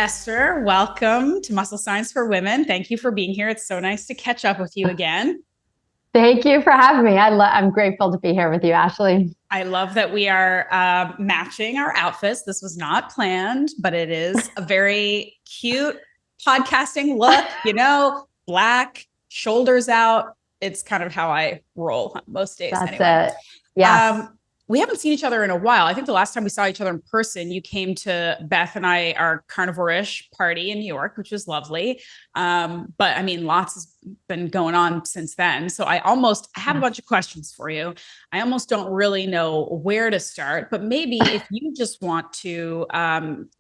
Esther, welcome to Muscle Science for Women. Thank you for being here. It's so nice to catch up with you again. Thank you for having me. I'm grateful to be here with you, Ashleigh. I love that we are matching our outfits. This was not planned, but it is a very cute podcasting look, black, shoulders out. It's kind of how I roll most days. That's anyway. it. Yes. We haven't seen each other in a while. I think the last time we saw each other in person, you came to Beth and our carnivore-ish party in New York, which was lovely. But I mean, lots has been going on since then. So I have a bunch of questions for you. I almost don't really know where to start, but maybe if you just want to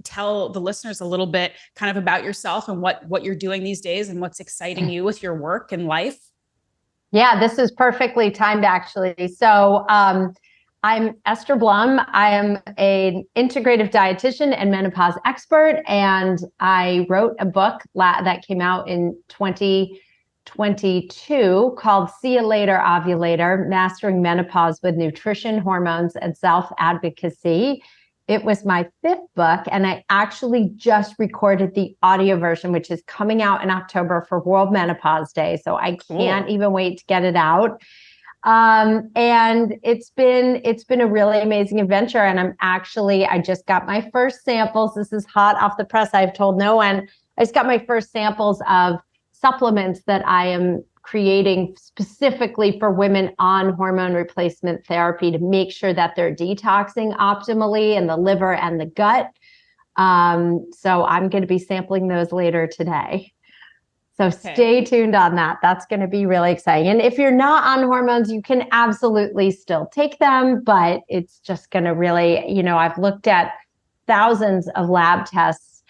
tell the listeners a little bit kind of about yourself and what you're doing these days and what's exciting you with your work and life. Yeah, this is perfectly timed, actually. So I'm Esther Blum. I am an integrative dietitian and menopause expert, and I wrote a book that came out in 2022 called See You Later, Ovulator, Mastering Menopause with Nutrition, Hormones, and Self-Advocacy. It was my fifth book, and I actually just recorded the audio version, which is coming out in October for World Menopause Day. So I can't even wait to get it out. And it's been a really amazing adventure. And I just got my first samples. This is hot off the press. I've told no one. I just got my first samples of supplements that I am creating specifically for women on hormone replacement therapy to make sure that they're detoxing optimally in the liver and the gut. So I'm going to be sampling those later today. So stay tuned on that. That's going to be really exciting. And if you're not on hormones, you can absolutely still take them, but it's just going to really, I've looked at thousands of lab tests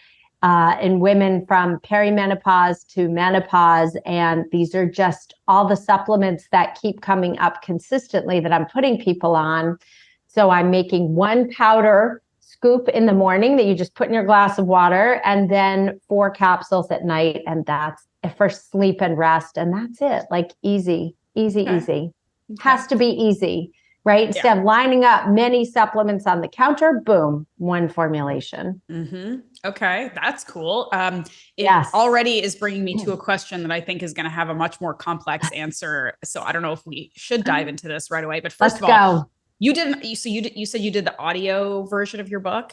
in women from perimenopause to menopause. And these are just all the supplements that keep coming up consistently that I'm putting people on. So I'm making one powder scoop in the morning that you just put in your glass of water, and then 4 capsules at night. And that's for sleep and rest. And that's it. Like easy. Okay. Has to be easy, right? Instead of lining up many supplements on the counter, boom, one formulation. Mm-hmm. Okay. That's cool. It already is bringing me to a question that I think is going to have a much more complex answer. So I don't know if we should dive into this right away, but first of all, you said you did the audio version of your book?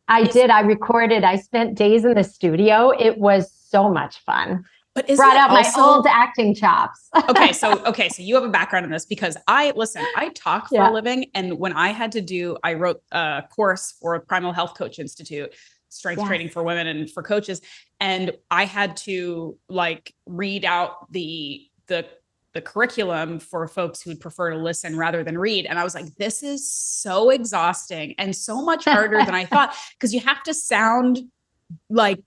I did. I recorded. I spent days in the studio. It was so much fun. But brought out my old acting chops. So you have a background in this because I talk for a living. And when I wrote a course for Primal Health Coach Institute, strength training for women and for coaches. And I had to read out the curriculum for folks who'd prefer to listen rather than read. And I was like, this is so exhausting and so much harder than I thought, because you have to sound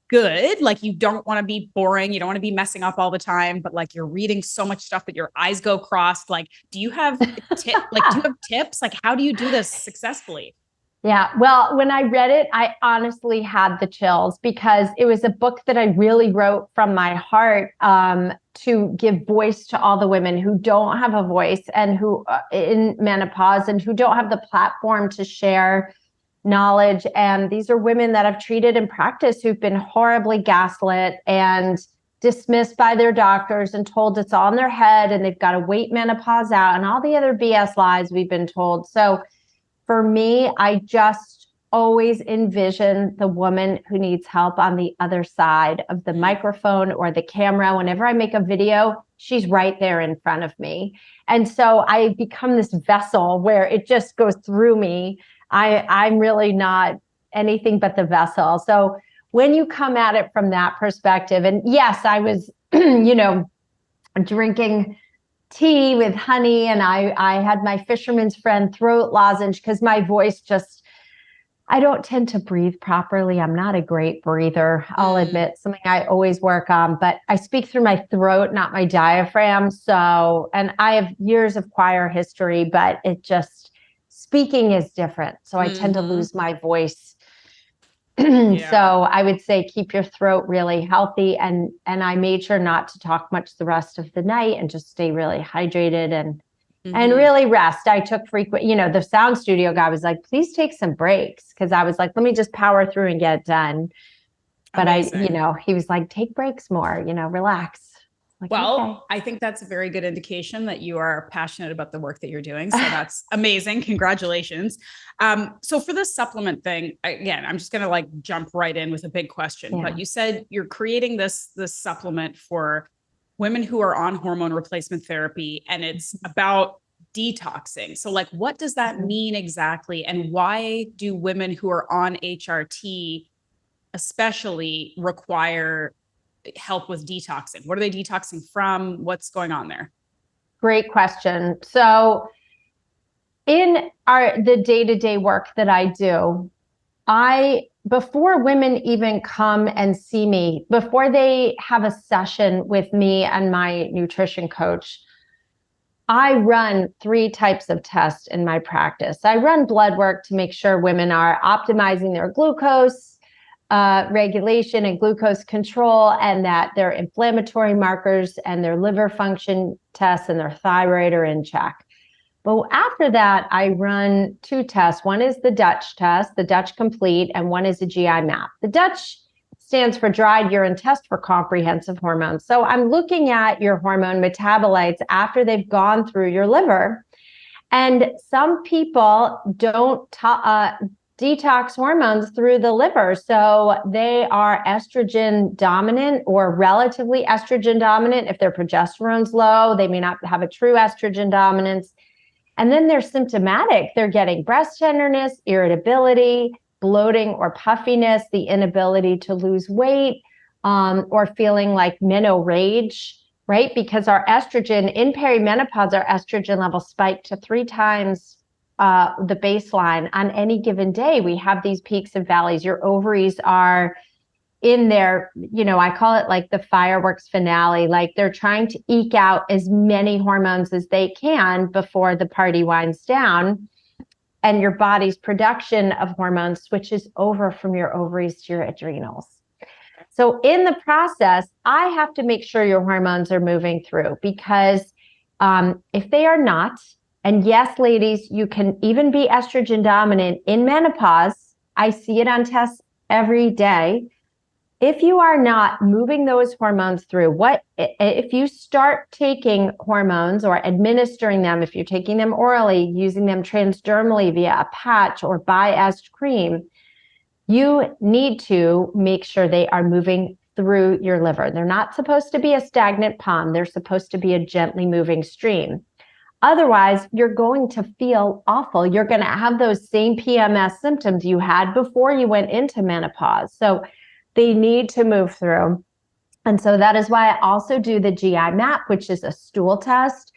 good. You don't want to be boring. You don't want to be messing up all the time, but you're reading so much stuff that your eyes go crossed. Do you have tips? How do you do this successfully? Yeah. Well, when I read it, I honestly had the chills because it was a book that I really wrote from my heart to give voice to all the women who don't have a voice and who in menopause and who don't have the platform to share knowledge. And these are women that I've treated in practice who've been horribly gaslit and dismissed by their doctors and told it's all in their head and they've got to wait menopause out and all the other BS lies we've been told. So for me, I just always envision the woman who needs help on the other side of the microphone or the camera. Whenever I make a video, she's right there in front of me. And so I become this vessel where it just goes through me. I'm really not anything but the vessel. So when you come at it from that perspective, and yes, I was, drinking tea with honey, and I had my fisherman's friend throat lozenge because my voice I don't tend to breathe properly. I'm not a great breather. I'll admit, something I always work on, but I speak through my throat, not my diaphragm. So, and I have years of choir history, but speaking is different. So I tend to lose my voice. So I would say keep your throat really healthy. And I made sure not to talk much the rest of the night and just stay really hydrated and really rest. I took frequent, the sound studio guy was like, please take some breaks. Cause I was like, let me just power through and get it done. But he was like, take breaks more, relax. Like, well, okay. I think that's a very good indication that you are passionate about the work that you're doing. So that's amazing. Congratulations. So for this supplement thing, again, I'm just going to like jump right in with a big question, but you said you're creating this supplement for women who are on hormone replacement therapy, and it's about detoxing. So like, what does that mean exactly? And why do women who are on HRT especially require help with detoxing? What are they detoxing from? What's going on there? Great question. So in the day-to-day work that I do, before women even come and see me, before they have a session with me and my nutrition coach, I run 3 types of tests in my practice. I run blood work to make sure women are optimizing their glucose regulation and glucose control, and that their inflammatory markers and their liver function tests and their thyroid are in check. But after that, I run 2 tests. One is the Dutch test, the Dutch Complete, and one is a GI map. The Dutch stands for dried urine test for comprehensive hormones. So I'm looking at your hormone metabolites after they've gone through your liver. And some people don't detox hormones through the liver. So they are estrogen dominant or relatively estrogen dominant. If their progesterone's low, they may not have a true estrogen dominance. And then they're symptomatic. They're getting breast tenderness, irritability, bloating or puffiness, the inability to lose weight, or feeling like meno rage, right? Because our estrogen in perimenopause, our estrogen levels spike to 3 times the baseline on any given day. We have these peaks and valleys. Your ovaries are in there, I call it like the fireworks finale. Like they're trying to eke out as many hormones as they can before the party winds down. And your body's production of hormones switches over from your ovaries to your adrenals. So in the process, I have to make sure your hormones are moving through, because if they are not, and yes, ladies, you can even be estrogen dominant in menopause. I see it on tests every day. If you are not moving those hormones through, if you start taking hormones or administering them, if you're taking them orally, using them transdermally via a patch or bi-est cream, you need to make sure they are moving through your liver. They're not supposed to be a stagnant pond. They're supposed to be a gently moving stream. Otherwise, you're going to feel awful. You're going to have those same PMS symptoms you had before you went into menopause. So they need to move through. And so that is why I also do the GI map, which is a stool test.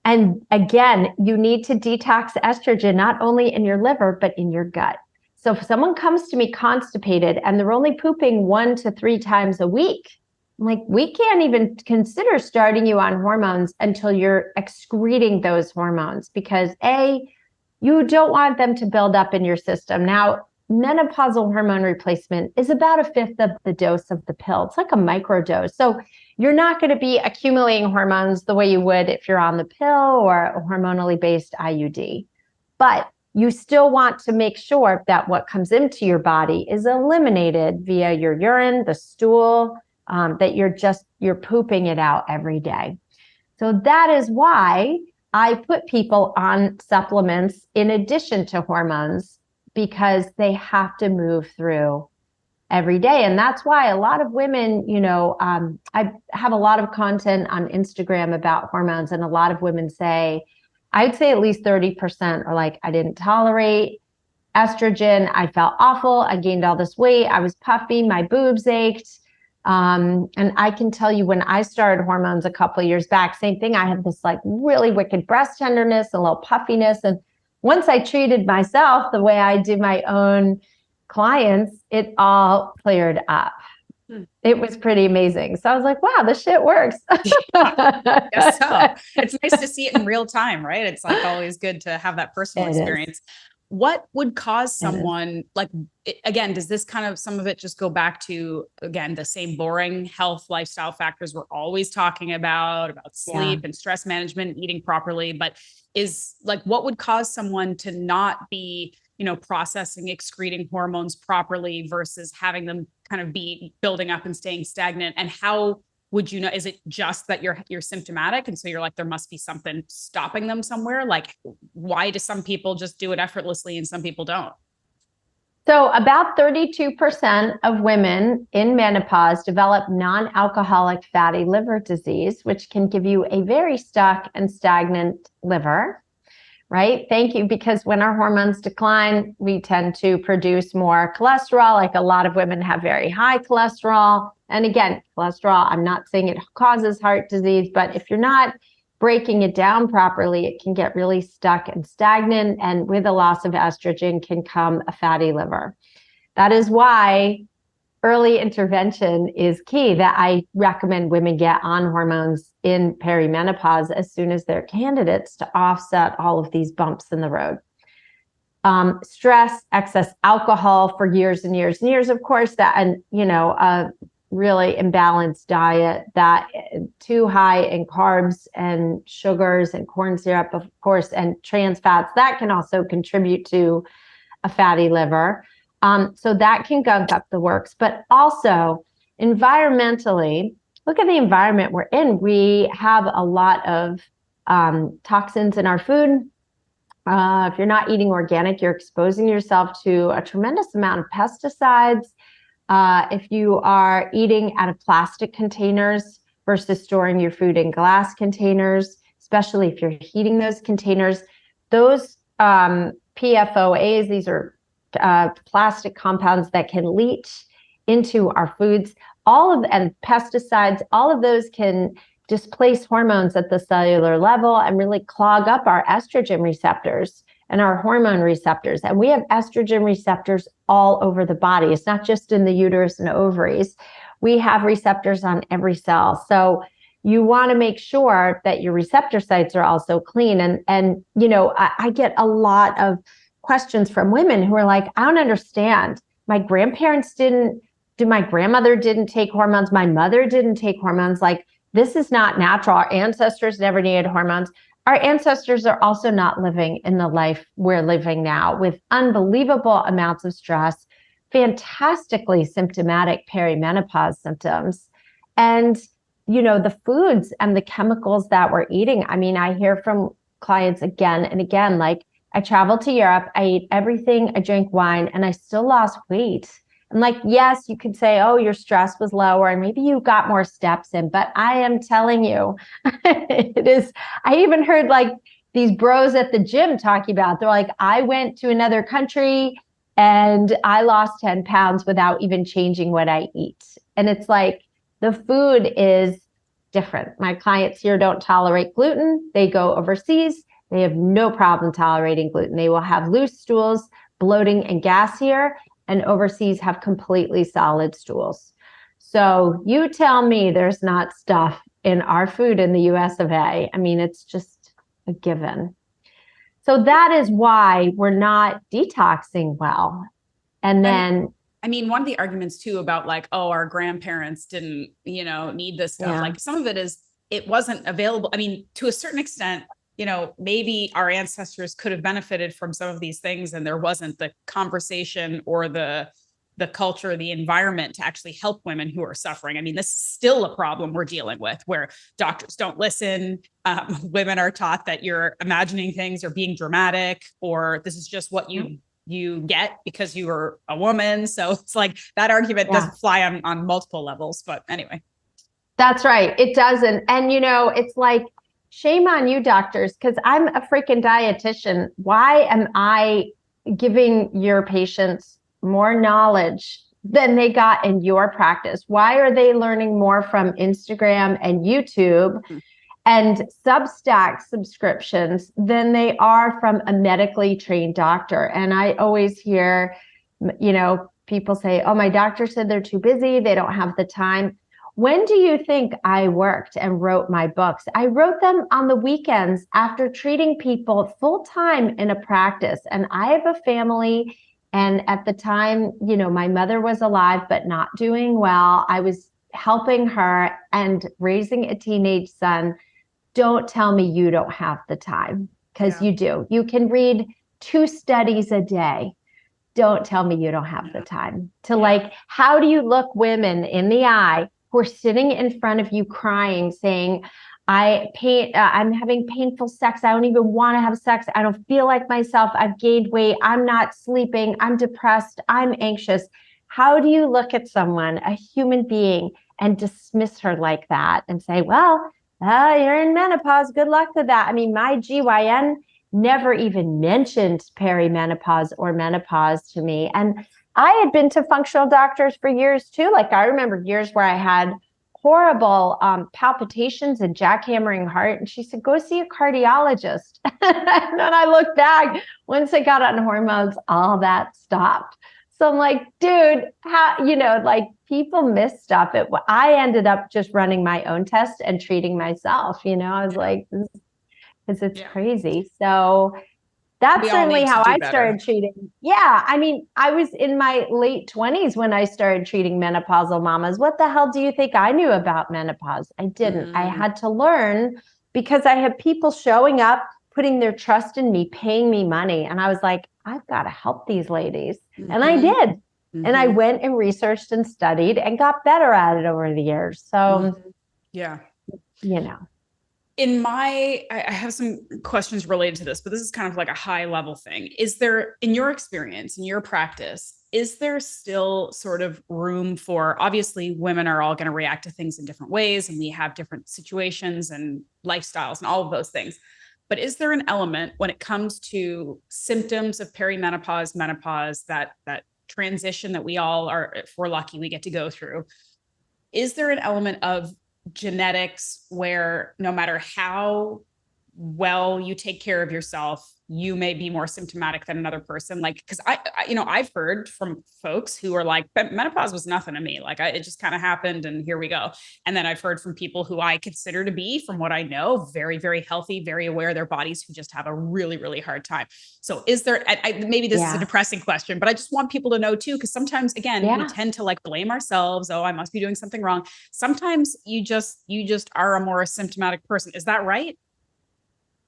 And again, you need to detox estrogen, not only in your liver, but in your gut. So if someone comes to me constipated and they're only pooping 1 to 3 times a week, I'm like, we can't even consider starting you on hormones until you're excreting those hormones, because you don't want them to build up in your system. Now, menopausal hormone replacement is about 1/5 of the dose of the pill. It's like a microdose. So you're not going to be accumulating hormones the way you would if you're on the pill or a hormonally based IUD. But you still want to make sure that what comes into your body is eliminated via your urine, the stool, that you're pooping it out every day. So that is why I put people on supplements in addition to hormones, because they have to move through every day. And that's why a lot of women, I have a lot of content on Instagram about hormones, and a lot of women say, I'd say at least 30% are like, I didn't tolerate estrogen. I felt awful. I gained all this weight. I was puffy. My boobs ached. And I can tell you, when I started hormones a couple of years back, same thing. I had this like really wicked breast tenderness, a little puffiness. And once I treated myself the way I do my own clients, it all cleared up. It was pretty amazing. So I was like, wow, this shit works. Yes, so. It's nice to see it in real time, right? It's like always good to have that personal experience. What would cause someone again, does this kind of, some of it just go back to, again, the same boring health lifestyle factors we're always talking about sleep and stress management, eating properly, but is like, what would cause someone to not be, processing, excreting hormones properly versus having them kind of be building up and staying stagnant? And how would you know? Is it just that you're symptomatic, and so you're like, there must be something stopping them somewhere? Like, why do some people just do it effortlessly and some people don't? So about 32% of women in menopause develop non-alcoholic fatty liver disease, which can give you a very stuck and stagnant liver, right? Thank you. Because when our hormones decline, we tend to produce more cholesterol. Like, a lot of women have very high cholesterol. And again, cholesterol, I'm not saying it causes heart disease, but if you're not breaking it down properly, it can get really stuck and stagnant. And with a loss of estrogen can come a fatty liver. That is why early intervention is key, that I recommend women get on hormones in perimenopause as soon as they're candidates to offset all of these bumps in the road. Stress, excess alcohol for years and years and years, of course, that, and, really imbalanced diet, that too high in carbs and sugars and corn syrup, of course, and trans fats, that can also contribute to a fatty liver. So that can gunk up the works. But also environmentally, look at the environment we're in. We have a lot of toxins in our food. If you're not eating organic, you're exposing yourself to a tremendous amount of pesticides. If you are eating out of plastic containers versus storing your food in glass containers, especially if you're heating those containers, those PFOAs, these are plastic compounds that can leach into our foods, and pesticides, all of those can displace hormones at the cellular level and really clog up our estrogen receptors and our hormone receptors. And we have estrogen receptors all over the body. It's not just in the uterus and ovaries. We have receptors on every cell. So you want to make sure that your receptor sites are also clean. And I get a lot of questions from women who are like, I don't understand. My grandparents didn't, my grandmother didn't take hormones. My mother didn't take hormones. Like, this is not natural. Our ancestors never needed hormones. Our ancestors are also not living in the life we're living now, with unbelievable amounts of stress, fantastically symptomatic perimenopause symptoms, and, the foods and the chemicals that we're eating. I mean, I hear from clients again and again, like, I traveled to Europe, I ate everything, I drank wine, and I still lost weight. And like, yes, you could say, oh, your stress was lower and maybe you got more steps in, but I am telling you, it is. I even heard like these bros at the gym talking about, they're like, I went to another country and I lost 10 pounds without even changing what I eat. And it's like, the food is different. My clients here don't tolerate gluten. They go overseas. They have no problem tolerating gluten. They will have loose stools, bloating, and gas here. And overseas have completely solid stools. So you tell me there's not stuff in our food in the US of A. I mean, it's just a given. So that is why we're not detoxing well. And then, I mean, one of the arguments too about like, oh, our grandparents didn't, need this stuff. Like, some of it is, it wasn't available. I mean, to a certain extent, maybe our ancestors could have benefited from some of these things, and there wasn't the conversation or the culture, the environment to actually help women who are suffering. I mean, this is still a problem we're dealing with, where doctors don't listen. Women are taught that you're imagining things or being dramatic, or this is just what you get because you are a woman. So it's like that argument doesn't fly on multiple levels. But anyway. That's right. It doesn't. And, it's like, shame on you, doctors, because I'm a freaking dietitian. Why am I giving your patients more knowledge than they got in your practice? Why are they learning more from Instagram and YouTube and Substack subscriptions than they are from a medically trained doctor? And I always hear, people say, oh, my doctor said they're too busy. They don't have the time. When do you think I worked and wrote my books? I wrote them on the weekends after treating people full time in a practice. And I have a family. And at the time, my mother was alive, but not doing well. I was helping her and raising a teenage son. Don't tell me you don't have the time, because you do. You can read 2 studies a day. don't tell me you don't have the time to like, how do you look women in the eye who are sitting in front of you crying, saying, I'm having painful sex. I don't even want to have sex. I don't feel like myself. I've gained weight. I'm not sleeping. I'm depressed. I'm anxious. How do you look at someone, a human being, and dismiss her like that and say, well, you're in menopause. Good luck with that. I mean, my GYN never even mentioned perimenopause or menopause to me. And I had been to functional doctors for years too. Like I remember years where I had horrible palpitations and jackhammering heart. And she said, go see a cardiologist. And then I looked back, once I got on hormones, all that stopped. So I'm like, dude, how, like people miss stuff. I ended up just running my own test and treating myself. I was like, because it's crazy. So that's certainly how I started treating. Yeah. I mean, I was in my late 20s when I started treating menopausal mamas. What the hell do you think I knew about menopause? I didn't. I had to learn because I had people showing up, putting their trust in me, paying me money. And I was like, I've got to help these ladies. And I did. And I went and researched and studied and got better at it over the years. So, I have some questions related to this, but this is kind of like a high level thing. Is there, in your experience, in your practice, is there still sort of room for, obviously women are all going to react to things in different ways and we have different situations and lifestyles and all of those things. But is there an element when it comes to symptoms of perimenopause, menopause, that transition that we all are, if we're lucky, we get to go through? Is there an element of genetics where no matter how well you take care of yourself, you may be more symptomatic than another person? Like, because I've heard from folks who are like, menopause was nothing to me. Like it just kind of happened and here we go. And then I've heard from people who I consider to be, from what I know, very, very healthy, very aware of their bodies, who just have a really, really hard time. So is there, maybe this is a depressing question, but I just want people to know too, because sometimes, again, we tend to like blame ourselves. Oh, I must be doing something wrong. Sometimes you just are a more symptomatic person. Is that right?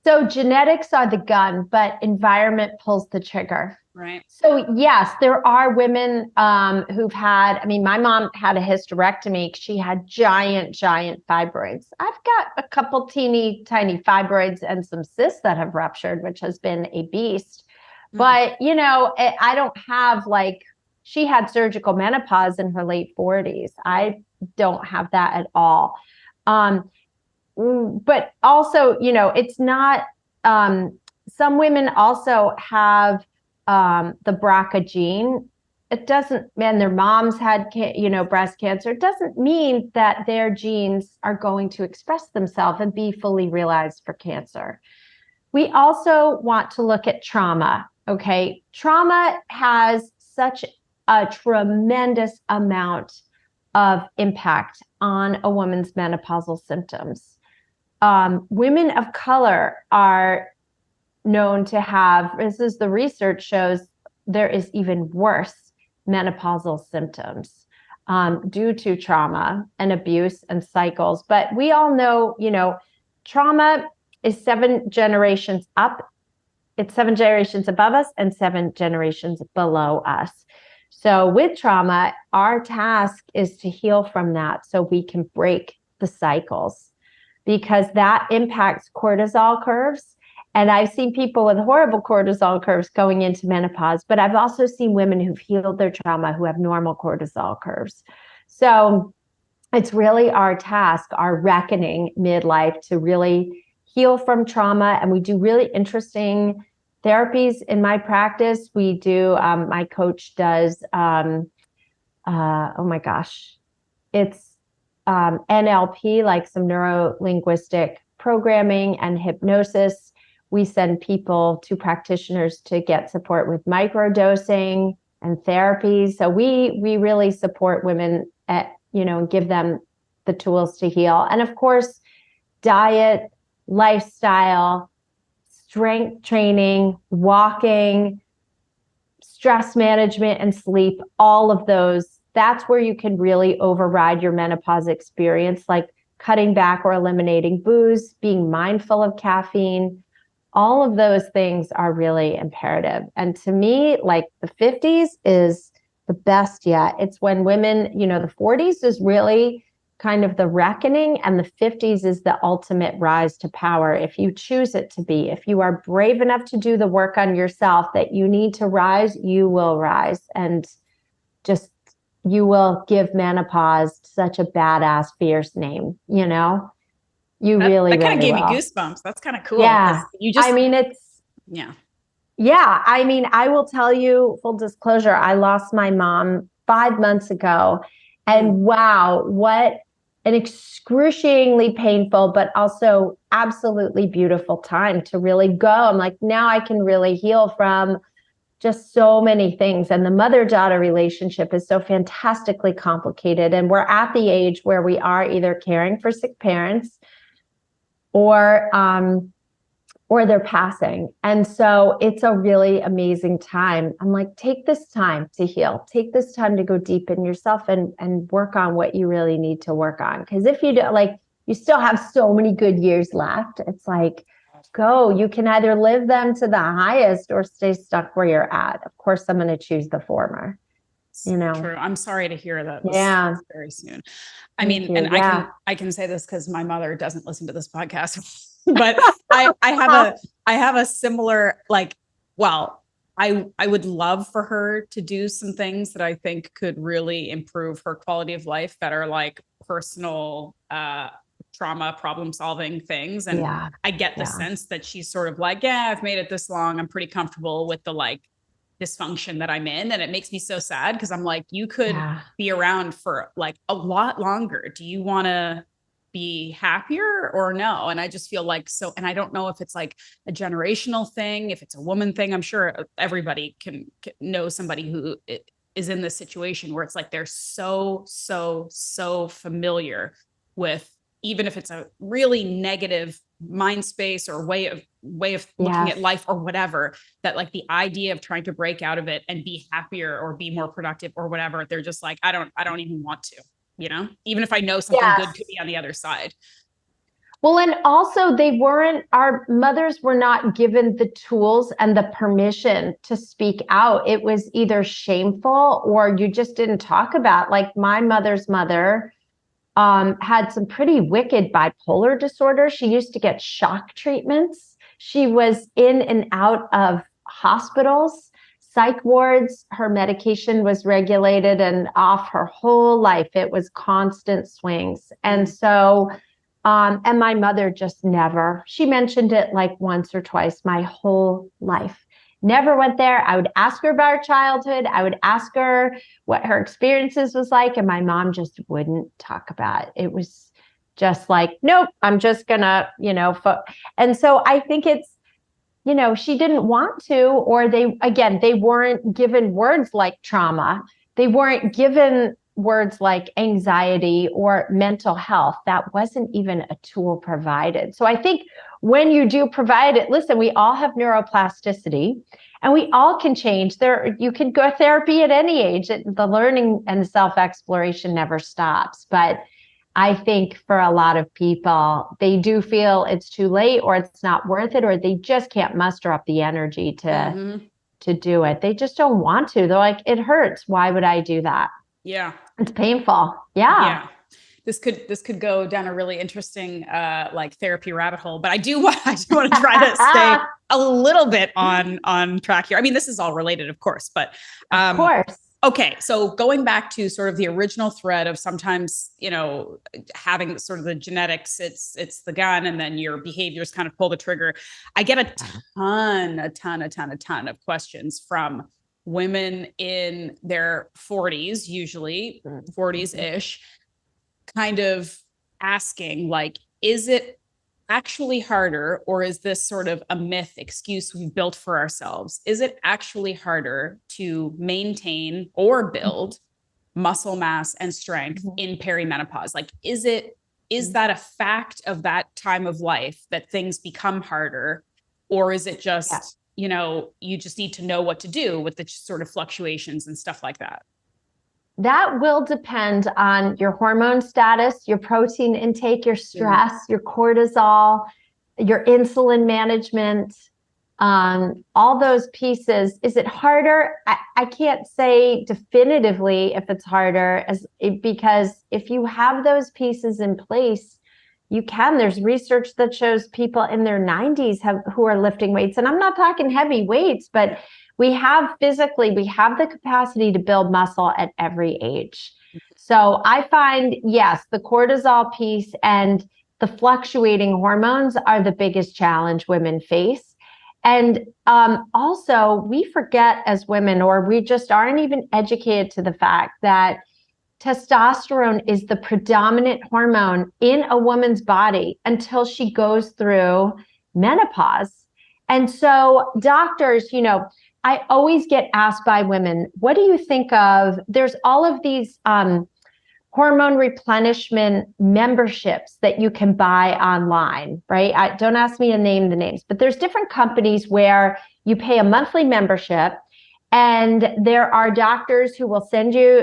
So genetics are the gun, but environment pulls the trigger. Right. So yes, there are women who've had, I mean, my mom had a hysterectomy. She had giant fibroids. I've got a couple teeny tiny fibroids and some cysts that have ruptured, which has been a beast. But, I don't have she had surgical menopause in her late 40s. I don't have that at all. But also, it's not, some women also have the BRCA gene. It doesn't, and their moms had, breast cancer. It doesn't mean that their genes are going to express themselves and be fully realized for cancer. We also want to look at trauma. Okay. Trauma has such a tremendous amount of impact on a woman's menopausal symptoms. Women of color are known to have, the research shows, there is even worse menopausal symptoms due to trauma and abuse and cycles. But we all know, trauma is 7 generations up. It's 7 generations above us and 7 generations below us. So with trauma, our task is to heal from that so we can break the cycles, because that impacts cortisol curves. And I've seen people with horrible cortisol curves going into menopause, but I've also seen women who've healed their trauma who have normal cortisol curves. So it's really our task, our reckoning midlife, to really heal from trauma. And we do really interesting therapies in my practice. We do, my coach does, oh my gosh, it's NLP, like some neuro-linguistic programming and hypnosis. We send people to practitioners to get support with microdosing and therapy. So we really support women and give them the tools to heal. And of course, diet, lifestyle, strength training, walking, stress management, and sleep, all of those. That's where you can really override your menopause experience, like cutting back or eliminating booze, being mindful of caffeine. all of those things are really imperative. And to me, like the 50s is the best yet. It's when women, the 40s is really kind of the reckoning, and the 50s is the ultimate rise to power. If you choose it to be, if you are brave enough to do the work on yourself that you need to rise, you will rise. And just, you will give menopause such a badass, fierce name, You really, that kind of really gave will. me goosebumps. That's kind of cool. Yeah. Yeah. I mean, I will tell you, full disclosure, I lost my mom 5 months ago. And wow, what an excruciatingly painful, but also absolutely beautiful time to really go. I'm like, now I can really heal from just so many things. And the mother-daughter relationship is so fantastically complicated. And we're at the age where we are either caring for sick parents or they're passing. And so it's a really amazing time. I'm like, take this time to heal, take this time to go deep in yourself and work on what you really need to work on. Because if you do, like, you still have so many good years left. It's like, go, you can either live them to the highest or stay stuck where you're at. Of course, I'm going to choose the former. True. I'm sorry to hear that. Yeah. Very soon. I mean, and I can say this because my mother doesn't listen to this podcast, but I have a similar, like, well, I would love for her to do some things that I think could really improve her quality of life that are like personal, trauma, problem solving things. And I get the sense that she's sort of like, yeah, I've made it this long. I'm pretty comfortable with the like dysfunction that I'm in. And it makes me so sad because I'm like, you could be around for like a lot longer. Do you want to be happier or no? And I just feel like so, and I don't know if it's like a generational thing, if it's a woman thing. I'm sure everybody can know somebody who is in this situation where it's like they're so familiar with, even if it's a really negative mind space or way of looking at life or whatever, that like the idea of trying to break out of it and be happier or be more productive or whatever, they're just like, I don't even want to, even if I know something good could be on the other side. Well, and also our mothers were not given the tools and the permission to speak out. It was either shameful or you just didn't talk about. Like my mother's mother had some pretty wicked bipolar disorder. She used to get shock treatments. She was in and out of hospitals, psych wards. Her medication was regulated and off her whole life. It was constant swings. And so, and my mother just never, she mentioned it like once or twice my whole life. Never went there. I would ask her about her childhood. I would ask her what her experiences was like. And my mom just wouldn't talk about it. It was just like, nope, I'm just gonna, and so I think it's, she didn't want to, or they weren't given words like trauma. They weren't given words like anxiety or mental health. That wasn't even a tool provided. So I think when you do provide it, listen, we all have neuroplasticity and we all can change. You can go therapy at any age. The learning and self-exploration never stops. But I think for a lot of people, they do feel it's too late or it's not worth it, or they just can't muster up the energy to do it. They just don't want to. They're like, it hurts. Why would I do that? Yeah. It's painful. Yeah. This could go down a really interesting like therapy rabbit hole, but I do want to try to stay a little bit on track here. I mean, this is all related, of course, but of course. Okay. So going back to sort of the original thread of sometimes, having sort of the genetics, it's the gun and then your behaviors kind of pull the trigger. I get a ton of questions from women in their 40s, usually 40s-ish, kind of asking like, is it actually harder, or is this sort of a myth excuse we've built for ourselves? Is it actually harder to maintain or build muscle mass and strength in perimenopause? Like, is that a fact of that time of life that things become harder, or is it just, you just need to know what to do with the sort of fluctuations and stuff like that? That will depend on your hormone status, your protein intake, your stress, your cortisol. your insulin management, all those pieces. Is it harder? I can't say definitively if it's harder because if you have those pieces in place, you can. There's research that shows people in their 90s who are lifting weights. And I'm not talking heavy weights, but we have the capacity to build muscle at every age. So I find, yes, the cortisol piece and the fluctuating hormones are the biggest challenge women face. And also, we forget as women, or we just aren't even educated to the fact that testosterone is the predominant hormone in a woman's body until she goes through menopause. And so doctors, I always get asked by women, what do you think of, there's all of these hormone replenishment memberships that you can buy online, right? Don't ask me to name the names, but there's different companies where you pay a monthly membership, and there are doctors who will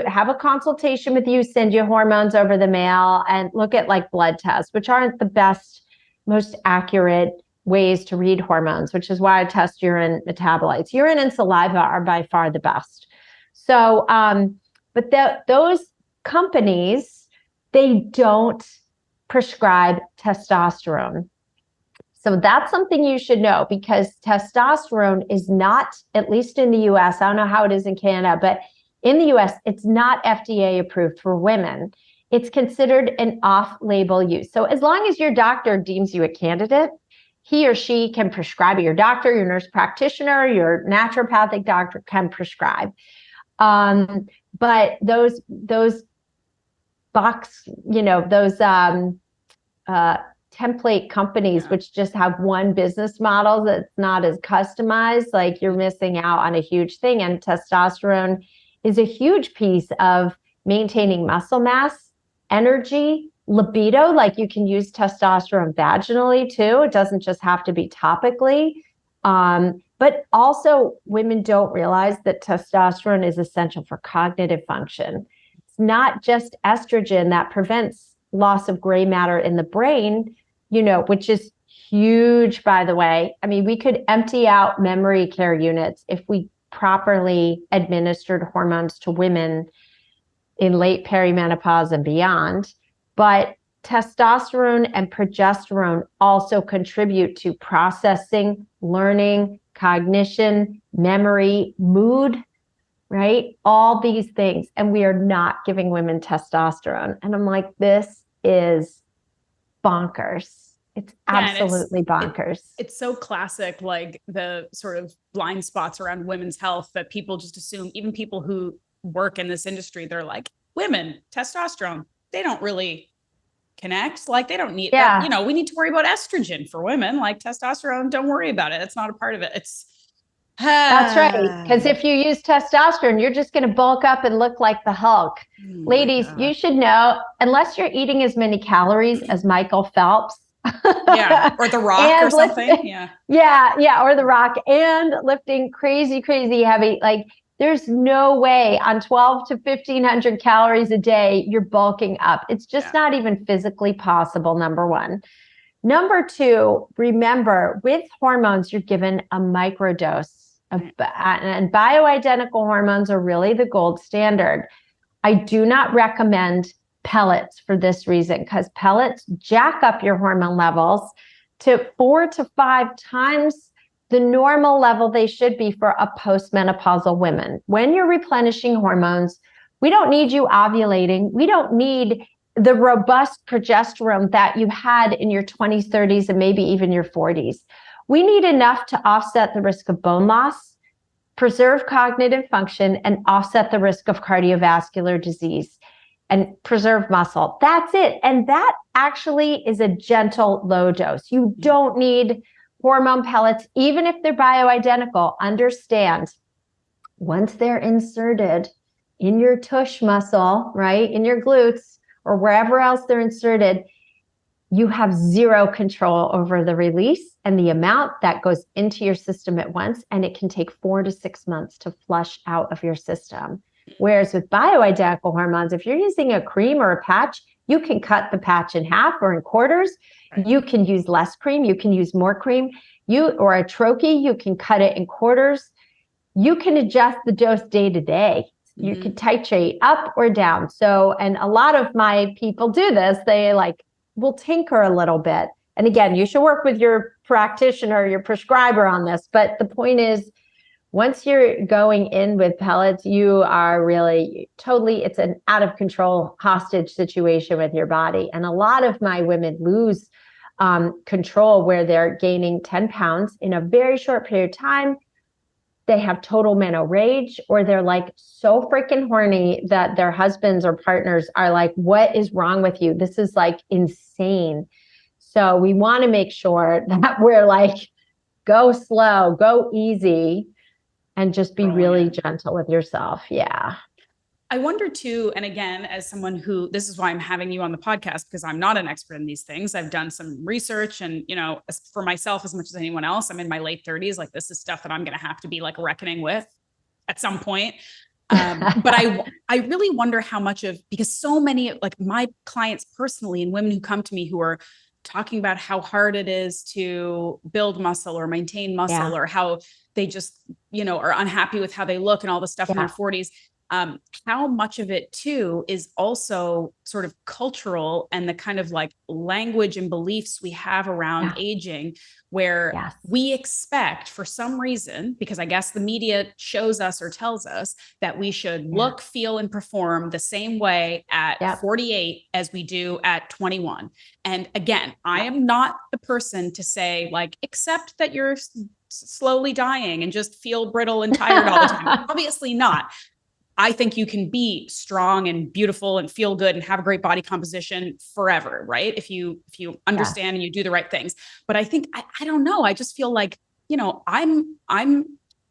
have a consultation with you, send you hormones over the mail, and look at like blood tests, which aren't the best, most accurate ways to read hormones, which is why I test urine metabolites. Urine and saliva are by far the best. So, but those companies, they don't prescribe testosterone. So that's something you should know, because testosterone is not, at least in the US, I don't know how it is in Canada, but in the US, it's not FDA approved for women. It's considered an off-label use. So as long as your doctor deems you a candidate, he or she can prescribe it. Your doctor, your nurse practitioner, your naturopathic doctor can prescribe. But those template companies, which just have one business model that's not as customized, like you're missing out on a huge thing. And testosterone is a huge piece of maintaining muscle mass, energy, libido. Like you can use testosterone vaginally too. It doesn't just have to be topically. But also women don't realize that testosterone is essential for cognitive function. It's not just estrogen that prevents loss of gray matter in the brain, which is huge, by the way. I mean, we could empty out memory care units if we properly administered hormones to women in late perimenopause and beyond. But testosterone and progesterone also contribute to processing, learning, cognition, memory, mood, right? All these things. And we are not giving women testosterone. And I'm like, this is bonkers. It's absolutely bonkers. It's so classic, like the sort of blind spots around women's health that people just assume, even people who work in this industry, they're like, women, testosterone, they don't really connect. Like they don't need that. We need to worry about estrogen for women. Like testosterone, don't worry about it. It's not a part of it. That's right. Because if you use testosterone, you're just going to bulk up and look like the Hulk. Ladies, you should know, unless you're eating as many calories as Michael Phelps. Or The Rock or something. Yeah. Or The Rock, and lifting crazy heavy. Like there's no way on 12 to 1500 calories a day, you're bulking up. It's just not even physically possible, number one. Number two, remember, with hormones, you're given a microdose. And bioidentical hormones are really the gold standard. I do not recommend pellets for this reason, because pellets jack up your hormone levels to 4 to 5 times the normal level they should be for a postmenopausal woman. When you're replenishing hormones, we don't need you ovulating. We don't need the robust progesterone that you had in your 20s, 30s, and maybe even your 40s. We need enough to offset the risk of bone loss, preserve cognitive function, and offset the risk of cardiovascular disease, and preserve muscle. That's it. And that actually is a gentle low dose. You don't need hormone pellets, even if they're bioidentical. Understand, once they're inserted in your tush muscle, right, in your glutes, or wherever else they're inserted, you have zero control over the release and the amount that goes into your system at once. And it can take 4 to 6 months to flush out of your system. Whereas with bioidentical hormones, if you're using a cream or a patch, You can cut the patch in half or in quarters. Right. You can use less cream. You can use more cream. Or a troche, you can cut it in quarters. You can adjust the dose day to day. You can titrate up or down. So, and a lot of my people do this. They will tinker a little bit. And again, you should work with your practitioner, your prescriber on this. But the point is, once you're going in with pellets, you are really totally, it's an out of control hostage situation with your body. And a lot of my women lose control where they're gaining 10 pounds in a very short period of time. They have total meno rage, or they're so freaking horny that their husbands or partners are like, what is wrong with you? This is insane. So we want to make sure that we're go slow, go easy, and just be really gentle with yourself. Yeah. I wonder too, and again, as someone who, this is why I'm having you on the podcast, because I'm not an expert in these things. I've done some research, and, for myself, as much as anyone else, I'm in my late 30s. This is stuff that I'm going to have to be reckoning with at some point. But I really wonder how much because so many, my clients personally, and women who come to me who are talking about how hard it is to build muscle or maintain muscle, or how they just, are unhappy with how they look and all the stuff in their 40s. How much of it too is also sort of cultural, and the kind of language and beliefs we have around aging, where we expect, for some reason, because I guess the media shows us or tells us that we should look, feel, and perform the same way at 48 as we do at 21. And again, I am not the person to say accept that you're slowly dying and just feel brittle and tired all the time. Obviously not. I think you can be strong and beautiful and feel good and have a great body composition forever, right? If you understand and you do the right things. But I think, I don't know, I just feel I'm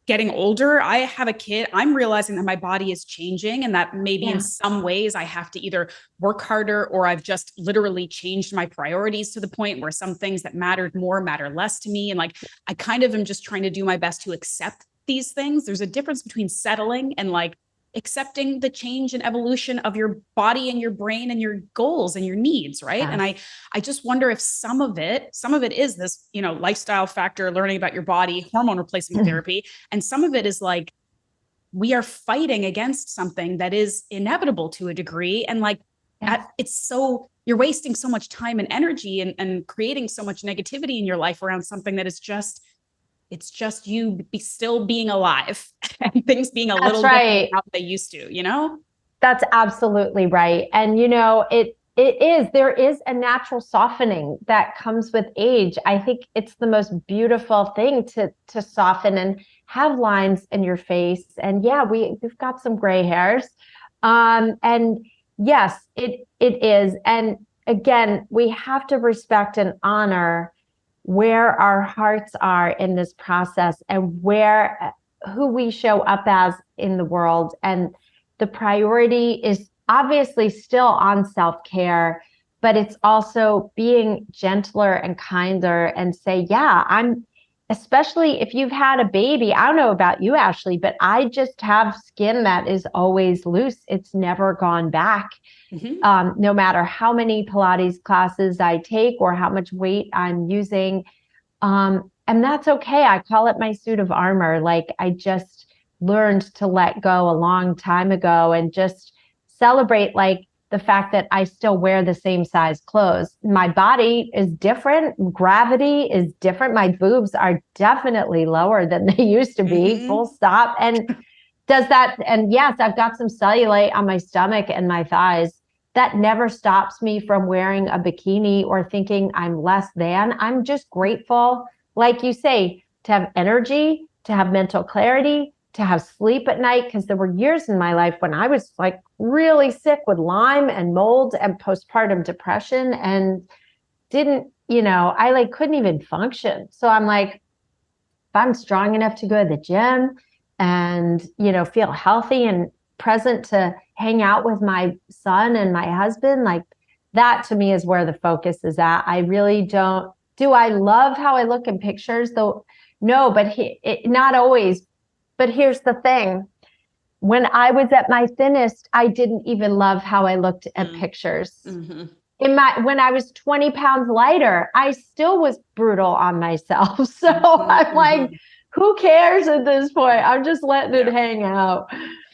getting older. I have a kid. I'm realizing that my body is changing, and that maybe in some ways I have to either work harder, or I've just literally changed my priorities to the point where some things that mattered more matter less to me. And I kind of am just trying to do my best to accept these things. There's a difference between settling and accepting the change and evolution of your body and your brain and your goals and your needs. Right. And I just wonder if some of it is this, lifestyle factor, learning about your body, hormone replacement therapy. And some of it is we are fighting against something that is inevitable to a degree. And you're wasting so much time and energy and creating so much negativity in your life around something that is just, it's just you still being alive and things being a little different how they used to, That's absolutely right. And, there is a natural softening that comes with age. I think it's the most beautiful thing to soften and have lines in your face. And we've got some gray hairs. And yes, it is. And again, we have to respect and honor where our hearts are in this process, and who we show up as in the world. And the priority is obviously still on self-care, but it's also being gentler and kinder, and say, especially if you've had a baby. I don't know about you, Ashleigh, but I just have skin that is always loose. It's never gone back. No matter how many Pilates classes I take or how much weight I'm using. And that's okay. I call it my suit of armor. I just learned to let go a long time ago, and just celebrate the fact that I still wear the same size clothes. My body is different. Gravity is different. My boobs are definitely lower than they used to be, full stop. And yes, I've got some cellulite on my stomach and my thighs. That never stops me from wearing a bikini or thinking I'm less than. I'm just grateful, like you say, to have energy, to have mental clarity, to have sleep at night. Because there were years in my life when I was really sick with Lyme and mold and postpartum depression, and didn't, I couldn't even function. So I'm if I'm strong enough to go to the gym and, feel healthy and present to hang out with my son and my husband, that to me is where the focus is at. I really don't. Do I love how I look in pictures though? No, but not always. But here's the thing. when I was at my thinnest, I didn't even love how I looked at pictures. Mm-hmm. When I was 20 pounds lighter, I still was brutal on myself. So I'm like, who cares at this point? I'm just letting it hang out.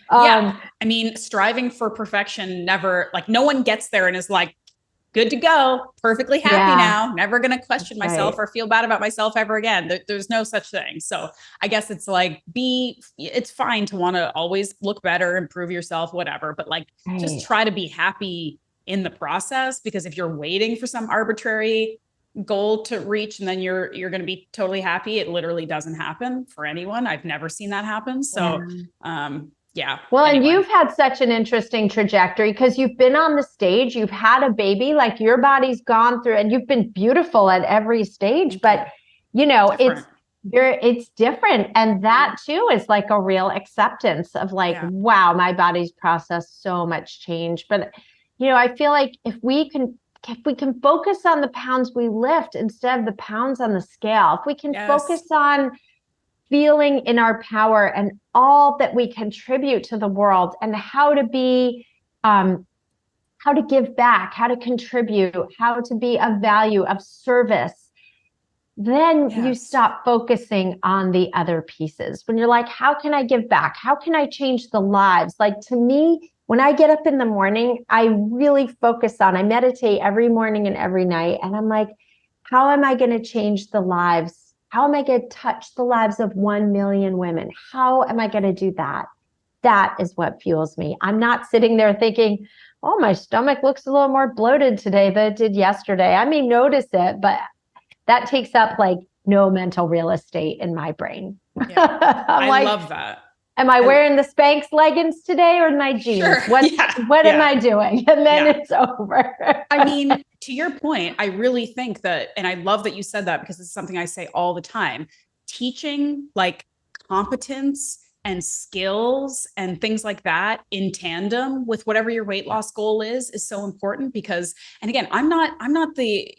I mean, striving for perfection never, like, no one gets there and is like, good to go, perfectly happy now, never going to question myself or feel bad about myself ever again. There's no such thing. So I guess it's like, it's fine to want to always look better, improve yourself, whatever, but like, just try to be happy in the process, because if you're waiting for some arbitrary goal to reach and then you're going to be totally happy, it literally doesn't happen for anyone. I've never seen that happen. So, Well, and you've had such an interesting trajectory because you've been on the stage, you've had a baby, like your body's gone through, and you've been beautiful at every stage, but you know, it's different. And that too is like a real acceptance of like, wow, my body's processed so much change. But, you know, I feel like if we can focus on the pounds we lift instead of the pounds on the scale, if we can focus on feeling in our power and all that we contribute to the world, and how to give back, how to contribute, how to be of value, of service, then you stop focusing on the other pieces. When you're like, how can I give back? How can I change the lives? Like, to me, when I get up in the morning, I really focus on, I meditate every morning and every night. And I'm like, how am I going to change the lives? How am I going to touch the lives of 1 million women? How am I going to do that? That is what fuels me. I'm not sitting there thinking, oh, my stomach looks a little more bloated today than it did yesterday. I may notice it, but that takes up like no mental real estate in my brain. Yeah. I love that. Am I wearing the Spanx leggings today or my jeans? Sure. What am I doing? And then it's over. I mean, to your point, I really think that, and I love that you said that, because it's something I say all the time, teaching like competence and skills and things like that in tandem with whatever your weight loss goal is so important. Because, and again, I'm not the,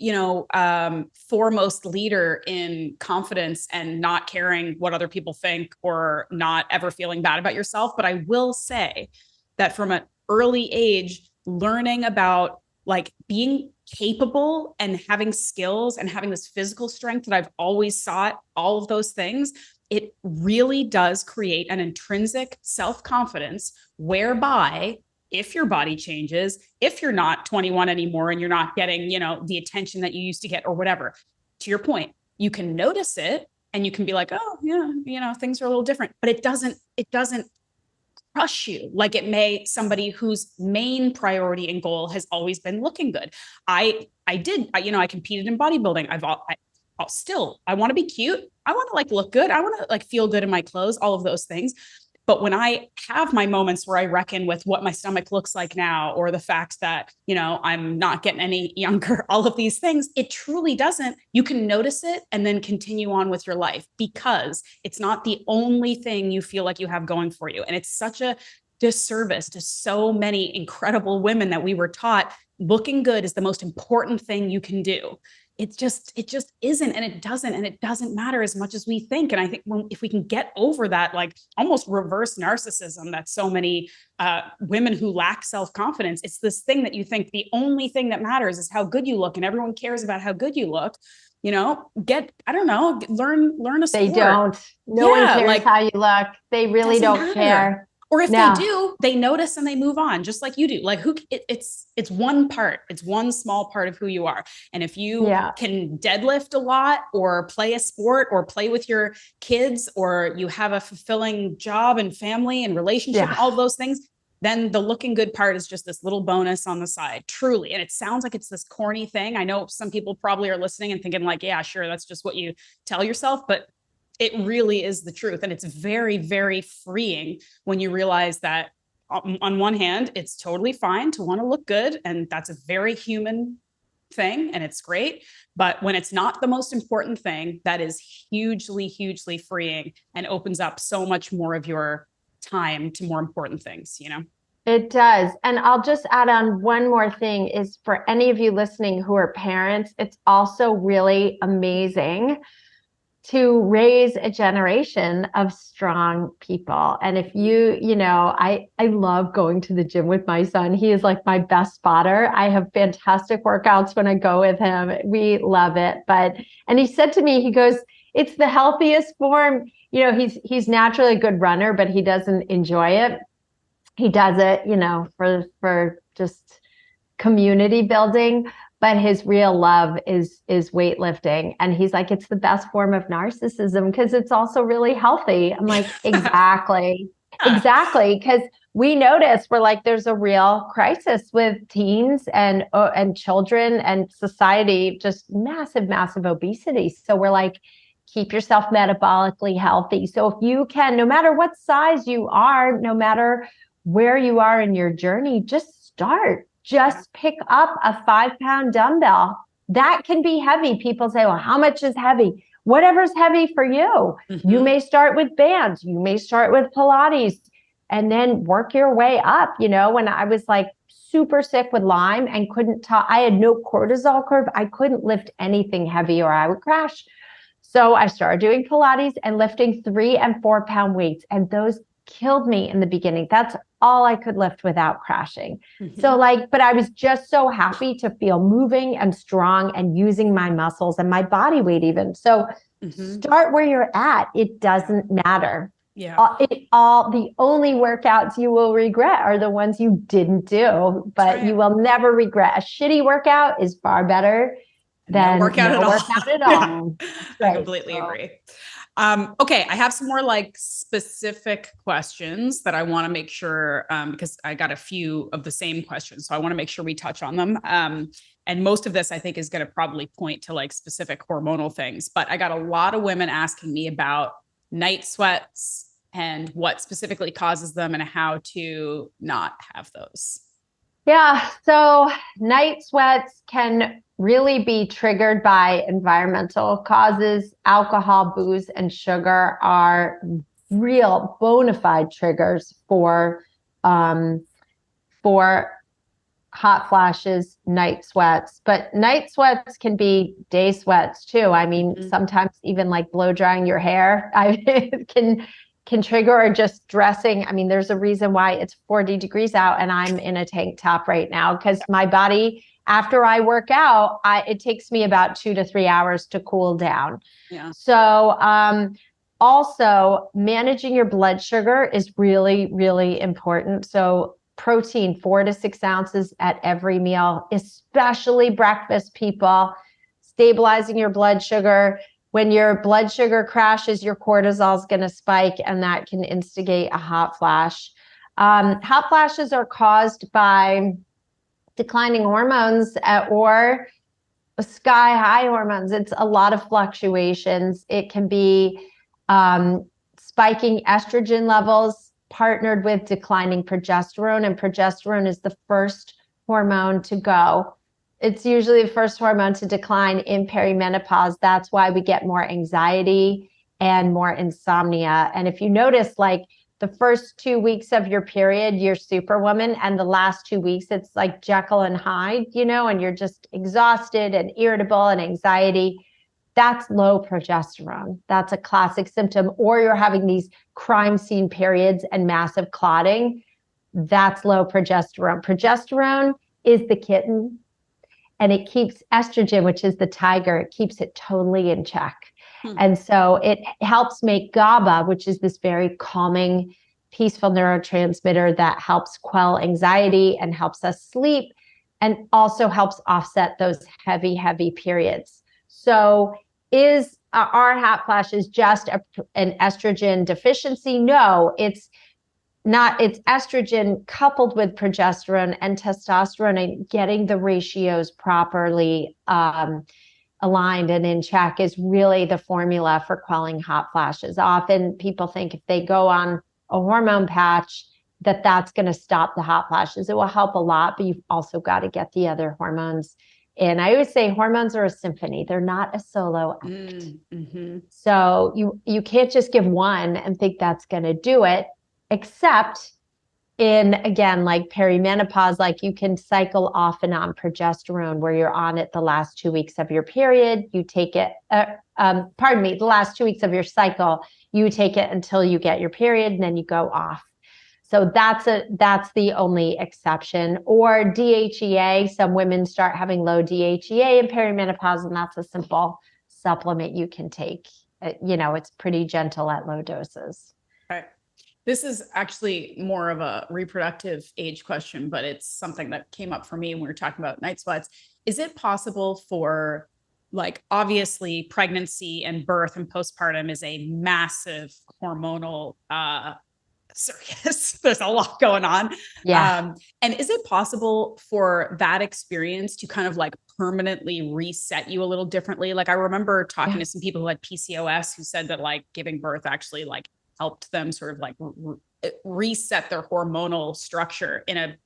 foremost leader in confidence and not caring what other people think or not ever feeling bad about yourself. But I will say that from an early age, learning about like being capable and having skills and having this physical strength that I've always sought, all of those things, it really does create an intrinsic self-confidence whereby if your body changes, if you're not 21 anymore and you're not getting, the attention that you used to get or whatever, to your point, you can notice it and you can be like, oh yeah, things are a little different, but it doesn't crush you like it may somebody whose main priority and goal has always been looking good. I competed in bodybuilding. I want to be cute. I want to like look good. I want to like feel good in my clothes, all of those things. But when I have my moments where I reckon with what my stomach looks like now, or the fact that, I'm not getting any younger, all of these things, it truly doesn't. You can notice it and then continue on with your life, because it's not the only thing you feel like you have going for you. And it's such a disservice to so many incredible women that we were taught looking good is the most important thing you can do. It just isn't, and it doesn't matter as much as we think. And I think if we can get over that, like almost reverse narcissism that so many women who lack self-confidence, it's this thing that you think the only thing that matters is how good you look, and everyone cares about how good you look. Learn a sport. They don't. No one cares how you look. They really don't care. Or if they do, they notice and they move on, just like you do. Like it's one part. It's one small part of who you are. And if you can deadlift a lot, or play a sport, or play with your kids, or you have a fulfilling job and family and relationship, all of those things, then the looking good part is just this little bonus on the side, truly. And it sounds like it's this corny thing. I know some people probably are listening and thinking like, yeah, sure, that's just what you tell yourself. But it really is the truth. And it's very, very freeing when you realize that on one hand, it's totally fine to want to look good. And that's a very human thing and it's great. But when it's not the most important thing, that is hugely, hugely freeing and opens up so much more of your time to more important things, It does. And I'll just add on one more thing is for any of you listening who are parents, it's also really amazing to raise a generation of strong people. And if I love going to the gym with my son. He is like my best spotter. I have fantastic workouts when I go with him. We love it. And he said to me, he goes, it's the healthiest form. He's naturally a good runner, but he doesn't enjoy it. He does it, for just community building. But his real love is weightlifting. And he's like, it's the best form of narcissism because it's also really healthy. I'm like, exactly. Exactly. Because we notice we're like, there's a real crisis with teens and children and society, just massive, massive obesity. So we're like, keep yourself metabolically healthy. So if you can, no matter what size you are, no matter where you are in your journey, just start. Just pick up a 5-pound dumbbell. That can be heavy. People say, well, how much is heavy? Whatever's heavy for you. Mm-hmm. You may start with bands. You may start with Pilates and then work your way up. When I was like super sick with Lyme and I had no cortisol curve. I couldn't lift anything heavy or I would crash. So I started doing Pilates and lifting 3 and 4 pound weights. And those killed me in the beginning. That's all I could lift without crashing. Mm-hmm. So but I was just so happy to feel moving and strong and using my muscles and my body weight even. So start where you're at. It doesn't matter. Yeah. The only workouts you will regret are the ones you didn't do, but you will never regret. A shitty workout is far better than no workout at all. Right. I completely agree. Okay. I have some more specific questions that I want to make sure, because I got a few of the same questions. So I want to make sure we touch on them. And most of this I think is going to probably point to specific hormonal things, but I got a lot of women asking me about night sweats and what specifically causes them and how to not have those. Yeah. So night sweats can really be triggered by environmental causes. Alcohol, booze, and sugar are real bona fide triggers for hot flashes, night sweats. But night sweats can be day sweats too. I mean, sometimes even blow drying your hair can trigger, or just dressing. I mean, there's a reason why it's 40 degrees out and I'm in a tank top right now, because my body, after I work out, it takes me about 2 to 3 hours to cool down. Yeah. So also managing your blood sugar is really, really important. So protein, 4 to 6 ounces at every meal, especially breakfast, people. Stabilizing your blood sugar. When your blood sugar crashes, your cortisol is going to spike, and that can instigate a hot flash. Hot flashes are caused by declining hormones or sky high hormones. It's a lot of fluctuations. It can be spiking estrogen levels partnered with declining progesterone, and progesterone is the first hormone to go. It's usually the first hormone to decline in perimenopause. That's why we get more anxiety and more insomnia. And if you notice, the first 2 weeks of your period, you're superwoman, and the last 2 weeks, it's like Jekyll and Hyde, and you're just exhausted and irritable and anxiety. That's low progesterone. That's a classic symptom. Or you're having these crime scene periods and massive clotting. That's low progesterone. Progesterone is the kitten, and it keeps estrogen, which is the tiger, it keeps it totally in check. And so it helps make GABA, which is this very calming, peaceful neurotransmitter that helps quell anxiety and helps us sleep, and also helps offset those heavy, heavy periods. So are hot flashes just an estrogen deficiency? No, it's not. It's estrogen coupled with progesterone and testosterone, and getting the ratios properly aligned and in check is really the formula for quelling hot flashes. Often people think if they go on a hormone patch that's going to stop the hot flashes. It will help a lot, but you've also got to get the other hormones in. I always say hormones are a symphony. They're not a solo act. Mm-hmm. So you can't just give one and think that's going to do it, except in, again, perimenopause, you can cycle off and on progesterone, where you're on it the last 2 weeks of your period. You take it the last 2 weeks of your cycle, you take it until you get your period, and then you go off. So that's the only exception. Or DHEA, some women start having low DHEA in perimenopause, and that's a simple supplement you can take. It's pretty gentle at low doses. Right. This is actually more of a reproductive age question, but it's something that came up for me when we were talking about night sweats. Is it possible for, like, obviously pregnancy and birth and postpartum is a massive hormonal circus. There's a lot going on. Yeah. And is it possible for that experience to kind of like permanently reset you a little differently? Like, I remember talking to some people who had PCOS who said that like giving birth actually like helped them sort of like reset their hormonal structure in a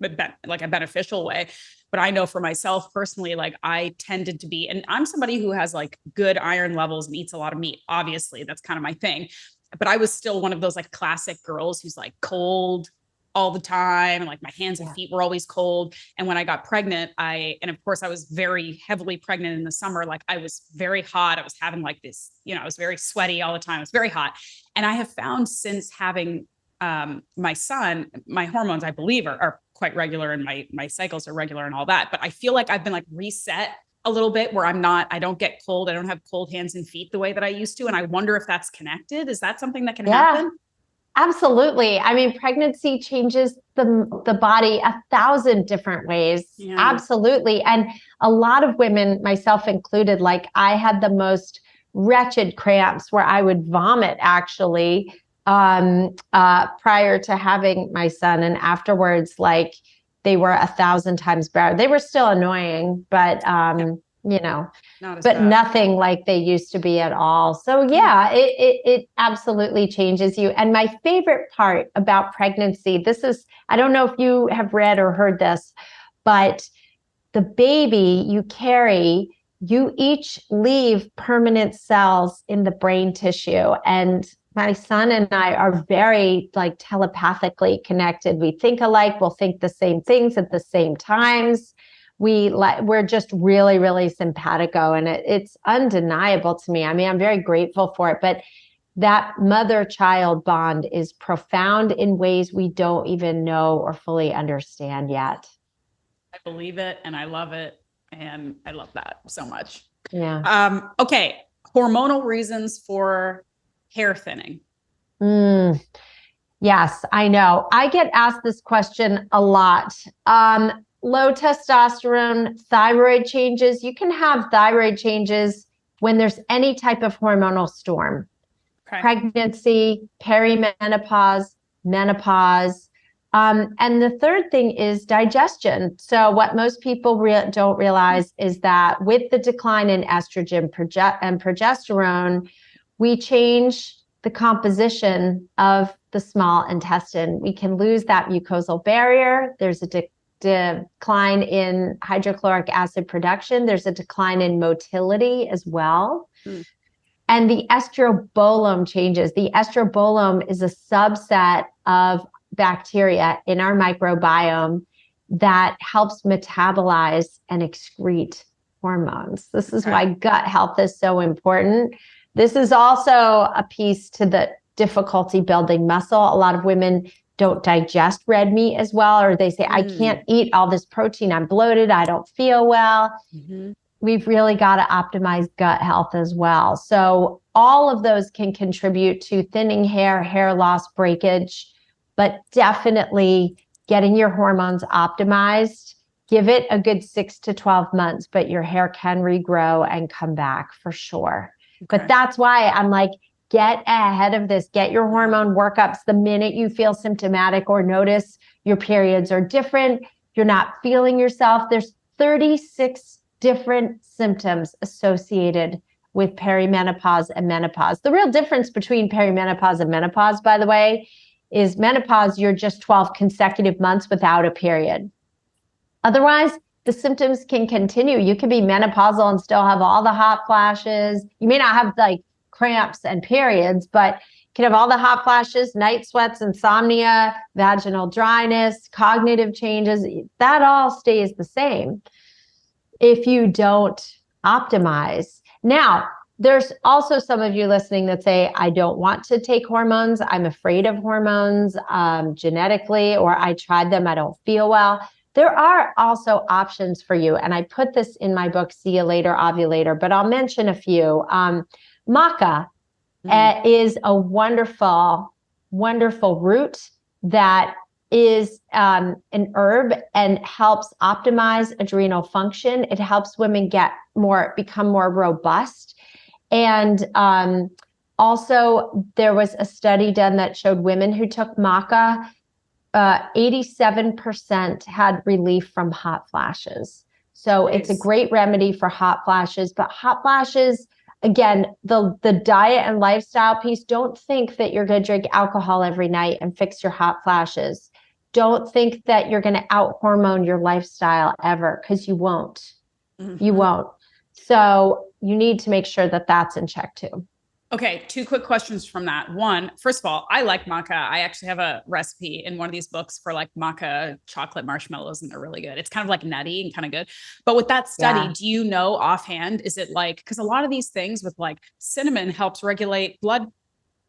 beneficial way. But I know for myself personally, like I tended to be, and I'm somebody who has like good iron levels and eats a lot of meat. Obviously, that's kind of my thing. But I was still one of those like classic girls who's like cold all the time. And like my hands and feet were always cold. And when I got pregnant, and of course I was very heavily pregnant in the summer. Like I was very hot. I was having like this, I was very sweaty all the time. It was very hot. And I have found since having my son, my hormones, I believe are quite regular, and my cycles are regular and all that. But I feel like I've been like reset a little bit where I don't get cold. I don't have cold hands and feet the way that I used to. And I wonder if that's connected. Is that something that can happen? Absolutely. I mean, pregnancy changes the body 1,000 different ways. Yeah. Absolutely. And a lot of women, myself included, like I had the most wretched cramps where I would vomit actually prior to having my son. And afterwards, like they were 1,000 times better. They were still annoying, but nothing like they used to be at all. So yeah, it absolutely changes you. And my favorite part about pregnancy, I don't know if you have read or heard this, but the baby you carry, you each leave permanent cells in the brain tissue. And my son and I are very like telepathically connected. We think alike. We'll think the same things at the same times. We're just really, really simpatico, and it's undeniable to me. I mean, I'm very grateful for it, but that mother-child bond is profound in ways we don't even know or fully understand yet. I believe it, and I love it, and I love that so much. Yeah. Okay. Hormonal reasons for hair thinning. Yes, I know. I get asked this question a lot. Low testosterone, thyroid changes. You can have thyroid changes when there's any type of hormonal storm. Okay. Pregnancy, perimenopause, menopause. And the third thing is digestion. So what most people don't realize is that with the decline in estrogen and progesterone, we change the composition of the small intestine. We can lose that mucosal barrier. There's a decline in hydrochloric acid production. There's a decline in motility as well. And the estrobolome changes. The estrobolome is a subset of bacteria in our microbiome that helps metabolize and excrete hormones. This is why gut health is so important. This is also a piece to the difficulty building muscle. A lot of women don't digest red meat as well, or they say, I can't eat all this protein. I'm bloated. I don't feel well. We've really got to optimize gut health as well. So all of those can contribute to thinning hair, hair loss, breakage, but definitely getting your hormones optimized. Give it a good 6 to 12 months, but your hair can regrow and come back for sure. Okay. But that's why I'm like, get ahead of this. Get your hormone workups the minute you feel symptomatic or notice your periods are different. You're not feeling yourself. There's 36 different symptoms associated with perimenopause and menopause. The real difference between perimenopause and menopause, by the way, is menopause, you're just 12 consecutive months without a period. Otherwise, the symptoms can continue. You can be menopausal and still have all the hot flashes. You may not have like cramps and periods, but you can have all the hot flashes, night sweats, insomnia, vaginal dryness, cognitive changes. That all stays the same if you don't optimize. Now, there's also some of you listening that say, I don't want to take hormones. I'm afraid of hormones genetically, or I tried them, I don't feel well. There are also options for you. And I put this in my book, See You Later, Ovulator, but I'll mention a few. Maca is a wonderful, wonderful root that is an herb and helps optimize adrenal function. It helps women become more robust. And also, there was a study done that showed women who took maca, 87% had relief from hot flashes. So it's a great remedy for hot flashes. But hot flashes, again, the diet and lifestyle piece, don't think that you're going to drink alcohol every night and fix your hot flashes. Don't think that you're going to out-hormone your lifestyle ever, because you won't. You won't. So you need to make sure that that's in check too. Okay, 2 quick questions from that. One, first of all, I like maca. I actually have a recipe in one of these books for like maca chocolate marshmallows, and they're really good. It's kind of like nutty and kind of good. But with that study, do you know offhand, is it like, because a lot of these things with like cinnamon helps regulate blood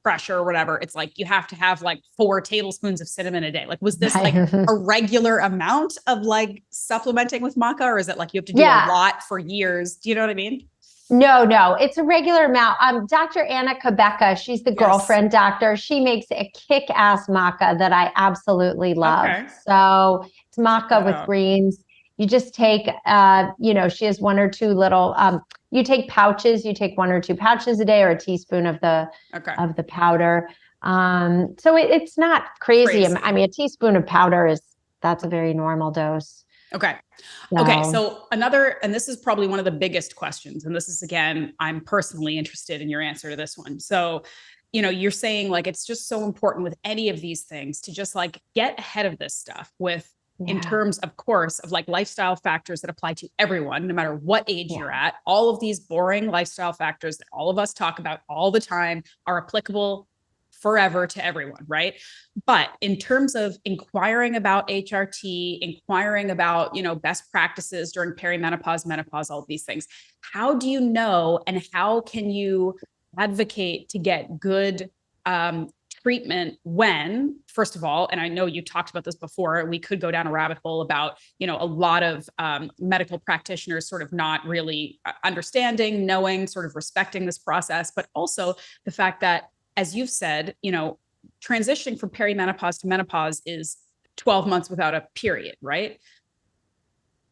pressure or whatever, it's like you have to have like 4 tablespoons of cinnamon a day. Like, was this like a regular amount of like supplementing with maca, or is it like you have to do a lot for years? Do you know what I mean? No, it's a regular amount. Dr. Anna Kabeka, she's the girlfriend doctor. She makes a kick-ass maca that I absolutely love. Okay. So it's maca with greens. You just take, she has 1 or 2 little, you take pouches, you take 1 or 2 pouches a day, or a teaspoon of the powder. So it's not crazy. I mean, a teaspoon of powder that's a very normal dose. Okay. Okay. So another, and this is probably one of the biggest questions, and this is, again, I'm personally interested in your answer to this one. So, you're saying like, it's just so important with any of these things to just like get ahead of this stuff in terms, of course, of like lifestyle factors that apply to everyone, no matter what age you're at. All of these boring lifestyle factors that all of us talk about all the time are applicable forever to everyone, right? But in terms of inquiring about HRT, inquiring about, best practices during perimenopause, menopause, all of these things, how do you know, and how can you advocate to get good treatment when, first of all, and I know you talked about this before, we could go down a rabbit hole about, a lot of medical practitioners sort of not really understanding, knowing, sort of respecting this process, but also the fact that, as you've said, transitioning from perimenopause to menopause is 12 months without a period, right?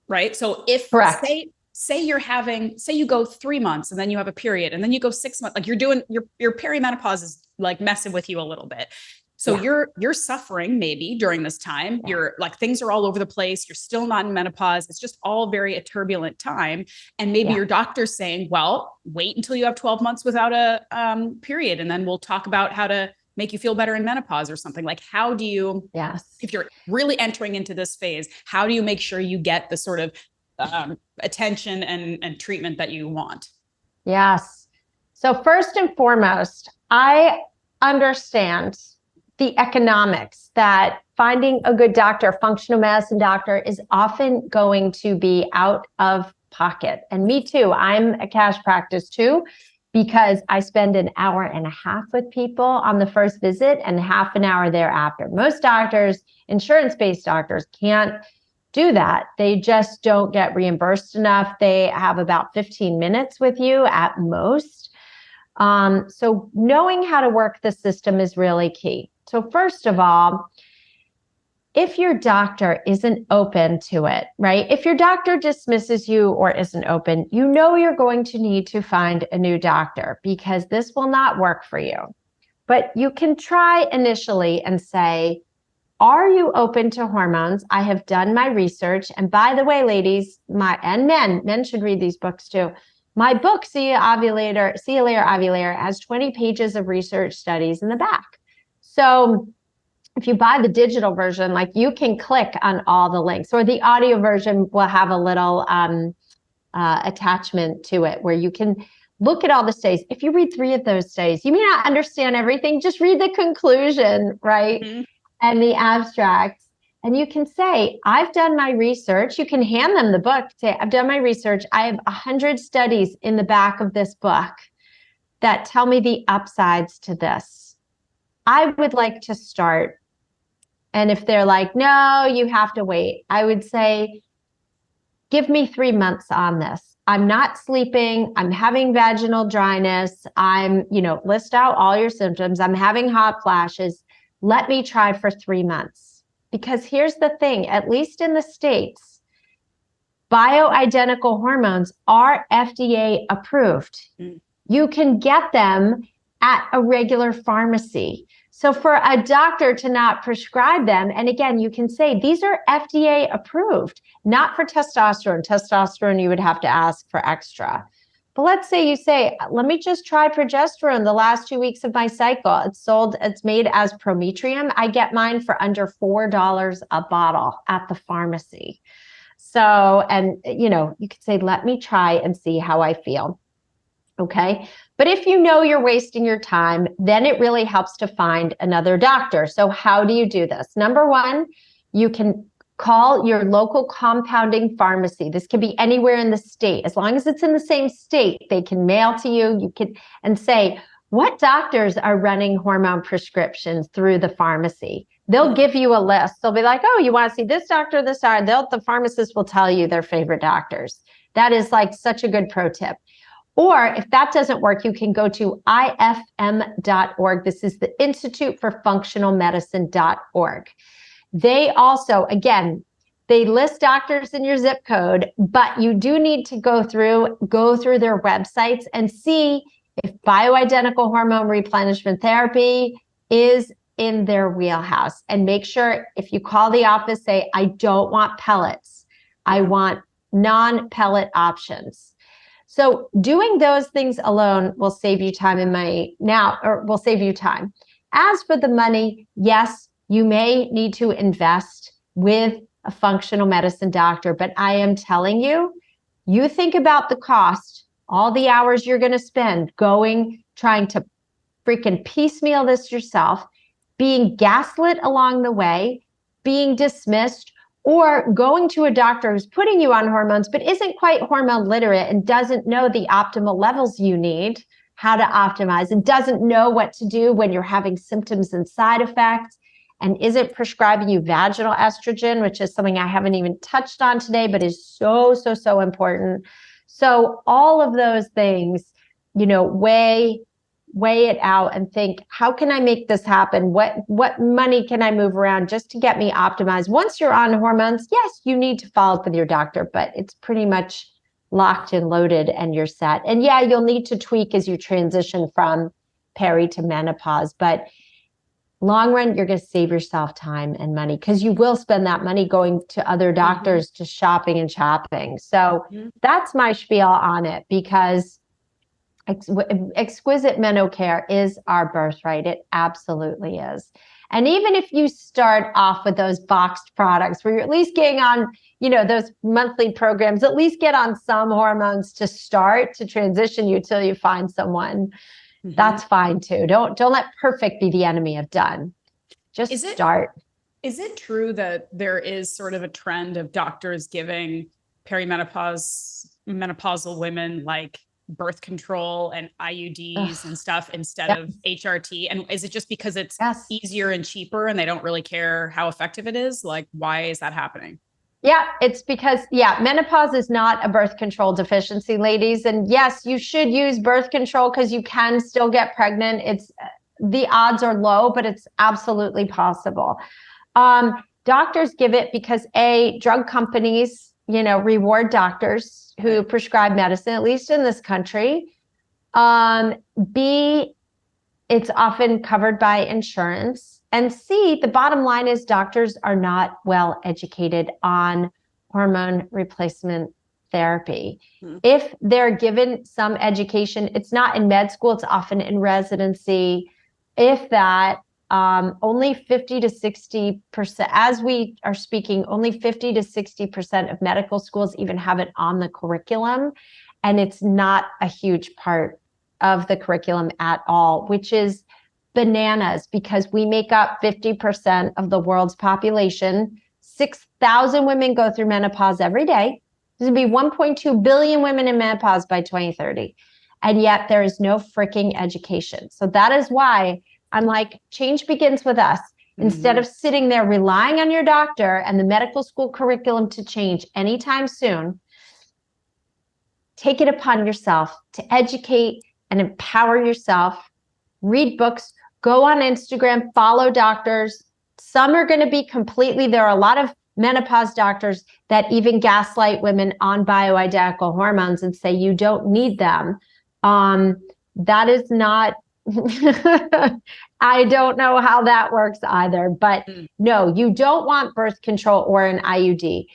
Right. So if say you go 3 months and then you have a period, and then you go 6 months, like you're doing your perimenopause is like messing with you a little bit. So you're suffering maybe during this time. You're like, things are all over the place. You're still not in menopause. It's just all very a turbulent time. And maybe your doctor's saying, well, wait until you have 12 months without a period, and then we'll talk about how to make you feel better in menopause or something. Like, how do you, if you're really entering into this phase, how do you make sure you get the sort of attention and treatment that you want? Yes. So first and foremost, I understand the economics that finding a good doctor, functional medicine doctor, is often going to be out of pocket. And me too. I'm a cash practice too, because I spend an hour and a half with people on the first visit and half an hour thereafter. Most doctors, insurance-based doctors, can't do that. They just don't get reimbursed enough. They have about 15 minutes with you at most. So knowing how to work the system is really key. So first of all, if your doctor isn't open to it, right? If your doctor dismisses you or isn't open, you're going to need to find a new doctor, because this will not work for you. But you can try initially and say, are you open to hormones? I have done my research. And by the way, ladies, men should read these books too. My book, See You Later, Ovulator, has 20 pages of research studies in the back. So if you buy the digital version, like, you can click on all the links, or the audio version will have a little attachment to it where you can look at all the studies. If you read 3 of those studies, you may not understand everything. Just read the conclusion, right? Mm-hmm. And the abstracts. And you can say, I've done my research. You can hand them the book. Say, I've done my research. I have 100 studies in the back of this book. that tell me the upsides to this, I would like to start. And if they're like, no, you have to wait, I would say, give me 3 months on this. I'm not sleeping. I'm having vaginal dryness. List out all your symptoms. I'm having hot flashes. Let me try for 3 months. Because here's the thing, at least in the States, bioidentical hormones are FDA approved. You can get them at a regular pharmacy. So for a doctor to not prescribe them, and again, you can say these are FDA approved, not for testosterone. Testosterone, you would have to ask for extra. But let's say you say, let me just try progesterone the last 2 weeks of my cycle. It's made as Prometrium. I get mine for under $4 a bottle at the pharmacy. So, and you could say, let me try and see how I feel. Okay. But if you know you're wasting your time, then it really helps to find another doctor. So how do you do this? Number one, you can call your local compounding pharmacy. This can be anywhere in the state. As long as it's in the same state, they can mail to you. You can, and say, what doctors are running hormone prescriptions through the pharmacy? They'll give you a list. They'll be like, oh, you want to see this doctor, this doctor? The pharmacist will tell you their favorite doctors. That is like such a good pro tip. Or if that doesn't work, you can go to ifm.org. This is the Institute for Functional Medicine.org. They also, again, they list doctors in your zip code, but you do need to go through their websites and see if bioidentical hormone replenishment therapy is in their wheelhouse. And make sure if you call the office, say, I don't want pellets. I want non-pellet options. So doing those things alone will save you time will save you time. As for the money, yes, you may need to invest with a functional medicine doctor, but I am telling you, you think about the cost, all the hours you're going to spend trying to freaking piecemeal this yourself, being gaslit along the way, being dismissed, or going to a doctor who's putting you on hormones, but isn't quite hormone literate and doesn't know the optimal levels you need, how to optimize, and doesn't know what to do when you're having symptoms and side effects, and isn't prescribing you vaginal estrogen, which is something I haven't even touched on today, but is so, so, so important. So all of those things, weigh it out and think, how can I make this happen? What money can I move around just to get me optimized? Once you're on hormones, yes, you need to follow up with your doctor, but it's pretty much locked and loaded and you're set. And yeah, you'll need to tweak as you transition from peri to menopause, but long run, you're going to save yourself time and money because you will spend that money going to other doctors, to shopping and shopping. So that's my spiel on it, because exquisite menocare is our birthright. It absolutely is. And even if you start off with those boxed products where you're at least getting on, those monthly programs, at least get on some hormones to start to transition you till you find someone. That's fine too. Don't let perfect be the enemy of done. Just start. Is it true that there is sort of a trend of doctors giving menopausal women like birth control and IUDs and stuff instead of HRT? And is it just because it's easier and cheaper and they don't really care how effective it is? Like, why is that happening? Yeah, it's because, menopause is not a birth control deficiency, ladies. And yes, you should use birth control because you can still get pregnant. The odds are low, but it's absolutely possible. Doctors give it because drug companies, reward doctors who prescribe medicine, at least in this country. B, it's often covered by insurance. And C, the bottom line is doctors are not well educated on hormone replacement therapy. If they're given some education, it's not in med school, it's often in residency. If that, only 50 to 60%, as we are speaking, only 50 to 60% of medical schools even have it on the curriculum. And it's not a huge part of the curriculum at all, which is bananas, because we make up 50% of the world's population. 6,000 women go through menopause every day. There's going to be 1.2 billion women in menopause by 2030. And yet there is no freaking education. So that is why I'm like, change begins with us. Instead of sitting there relying on your doctor and the medical school curriculum to change anytime soon, take it upon yourself to educate and empower yourself. Read books, go on Instagram, follow doctors. Some are going to be there are a lot of menopause doctors that even gaslight women on bioidentical hormones and say you don't need them. That is not, I don't know how that works either, but no, you don't want birth control or an IUD.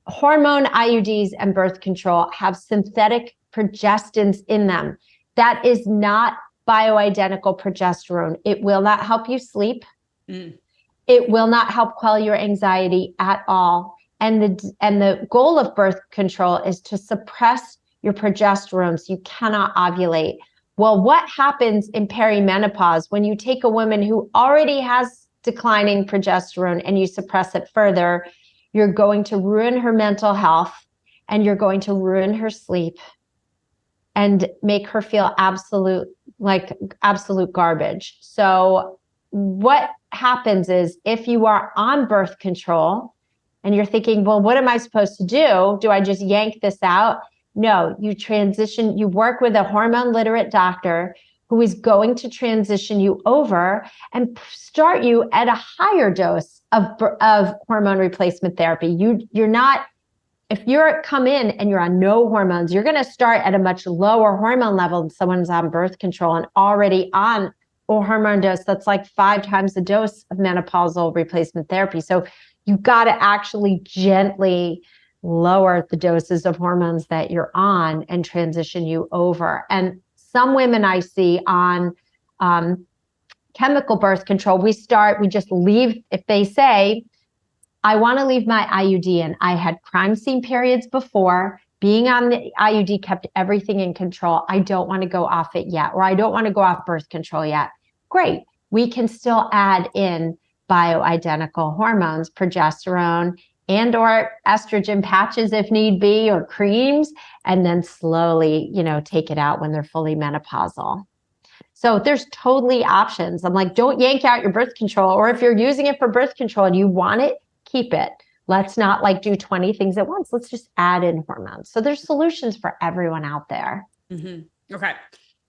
Hormone IUDs and birth control have synthetic progestins in them. That is not bioidentical progesterone. It will not help you sleep. It will not help quell your anxiety at all. And the goal of birth control is to suppress your progesterone so you cannot ovulate. Well, what happens in perimenopause when you take a woman who already has declining progesterone and you suppress it further? You're going to ruin her mental health, and you're going to ruin her sleep and make her feel absolute garbage. So what happens is, if you are on birth control and you're thinking, well, what am I supposed to do? Do I just yank this out? No, you transition, you work with a hormone literate doctor who is going to transition you over and start you at a higher dose of hormone replacement therapy. You're not, if you're come in and you're on no hormones, you're going to start at a much lower hormone level than someone who's on birth control and already on a hormone dose that's like 5 times the dose of menopausal replacement therapy. So you've got to actually gently lower the doses of hormones that you're on and transition you over. And some women I see on chemical birth control, we just leave. If they say, I want to leave my IUD in, I had crime scene periods before, being on the IUD kept everything in control, I don't want to go off it yet, or I don't want to go off birth control yet. Great. We can still add in bioidentical hormones, progesterone, and or estrogen patches if need be, or creams, and then slowly, take it out when they're fully menopausal. So there's totally options. I'm like, don't yank out your birth control, or if you're using it for birth control and you want it, keep it. Let's not do 20 things at once. Let's just add in hormones. So there's solutions for everyone out there. Okay.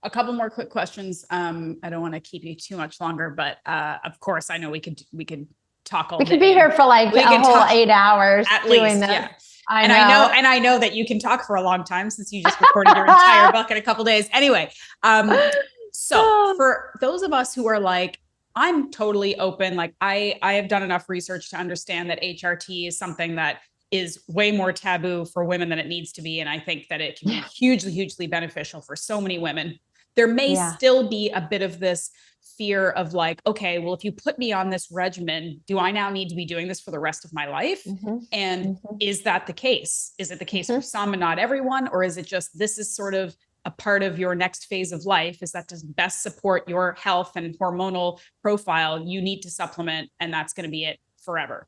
A couple more quick questions. I don't want to keep you too much longer, but of course, I know we could talk all day. We could be here for a whole 8 hours at doing least, this. Yeah. I know that you can talk for a long time since you just recorded your entire book in a couple days. Anyway, so for those of us who are like, I'm totally open. I have done enough research to understand that HRT is something that is way more taboo for women than it needs to be. And I think that it can be hugely, hugely beneficial for so many women. There may still be a bit of this fear of okay, well, if you put me on this regimen, do I now need to be doing this for the rest of my life? And is that the case? Is it the case for some and not everyone? Or is it just, this is sort of a part of your next phase of life? Is that to best support your health and hormonal profile, you need to supplement, and that's going to be it forever?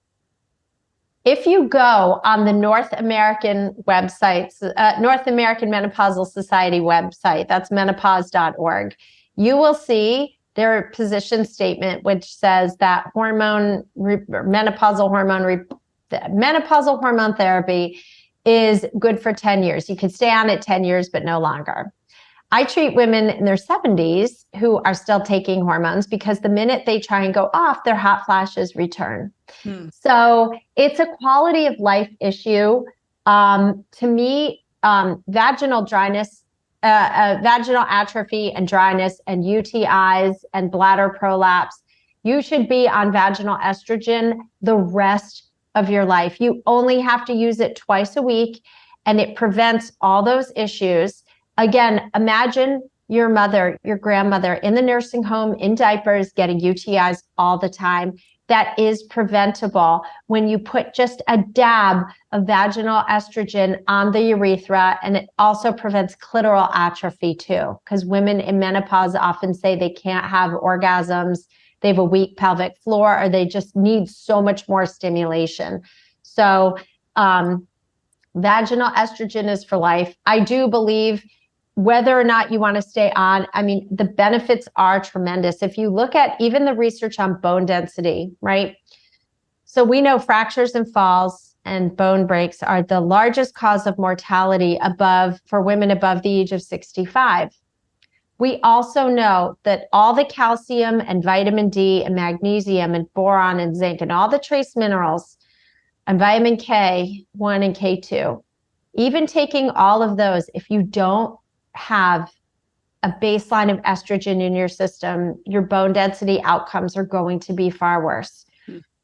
If you go on the North American websites, North American Menopausal Society website, that's menopause.org, you will see their position statement, which says that menopausal hormone therapy is good for 10 years. You can stay on it 10 years, but no longer. I treat women in their 70s who are still taking hormones because the minute they try and go off, their hot flashes return. So it's a quality of life issue. To me, vaginal dryness, vaginal atrophy and dryness and UTIs and bladder prolapse, you should be on vaginal estrogen the rest of your life. You only have to use it twice a week, and it prevents all those issues. Again, imagine your mother, your grandmother in the nursing home in diapers getting UTIs all the time. That is preventable when you put just a dab of vaginal estrogen on the urethra, and it also prevents clitoral atrophy too, because women in menopause often say they can't have orgasms, they have a weak pelvic floor, or they just need so much more stimulation. So vaginal estrogen is for life. I do believe whether or not you want to stay on, I mean, the benefits are tremendous. If you look at even the research on bone density, right? So we know fractures and falls and bone breaks are the largest cause of mortality for women above the age of 65. We also know that all the calcium and vitamin D and magnesium and boron and zinc and all the trace minerals and vitamin K1 and K2, even taking all of those, if you don't have a baseline of estrogen in your system, your bone density outcomes are going to be far worse.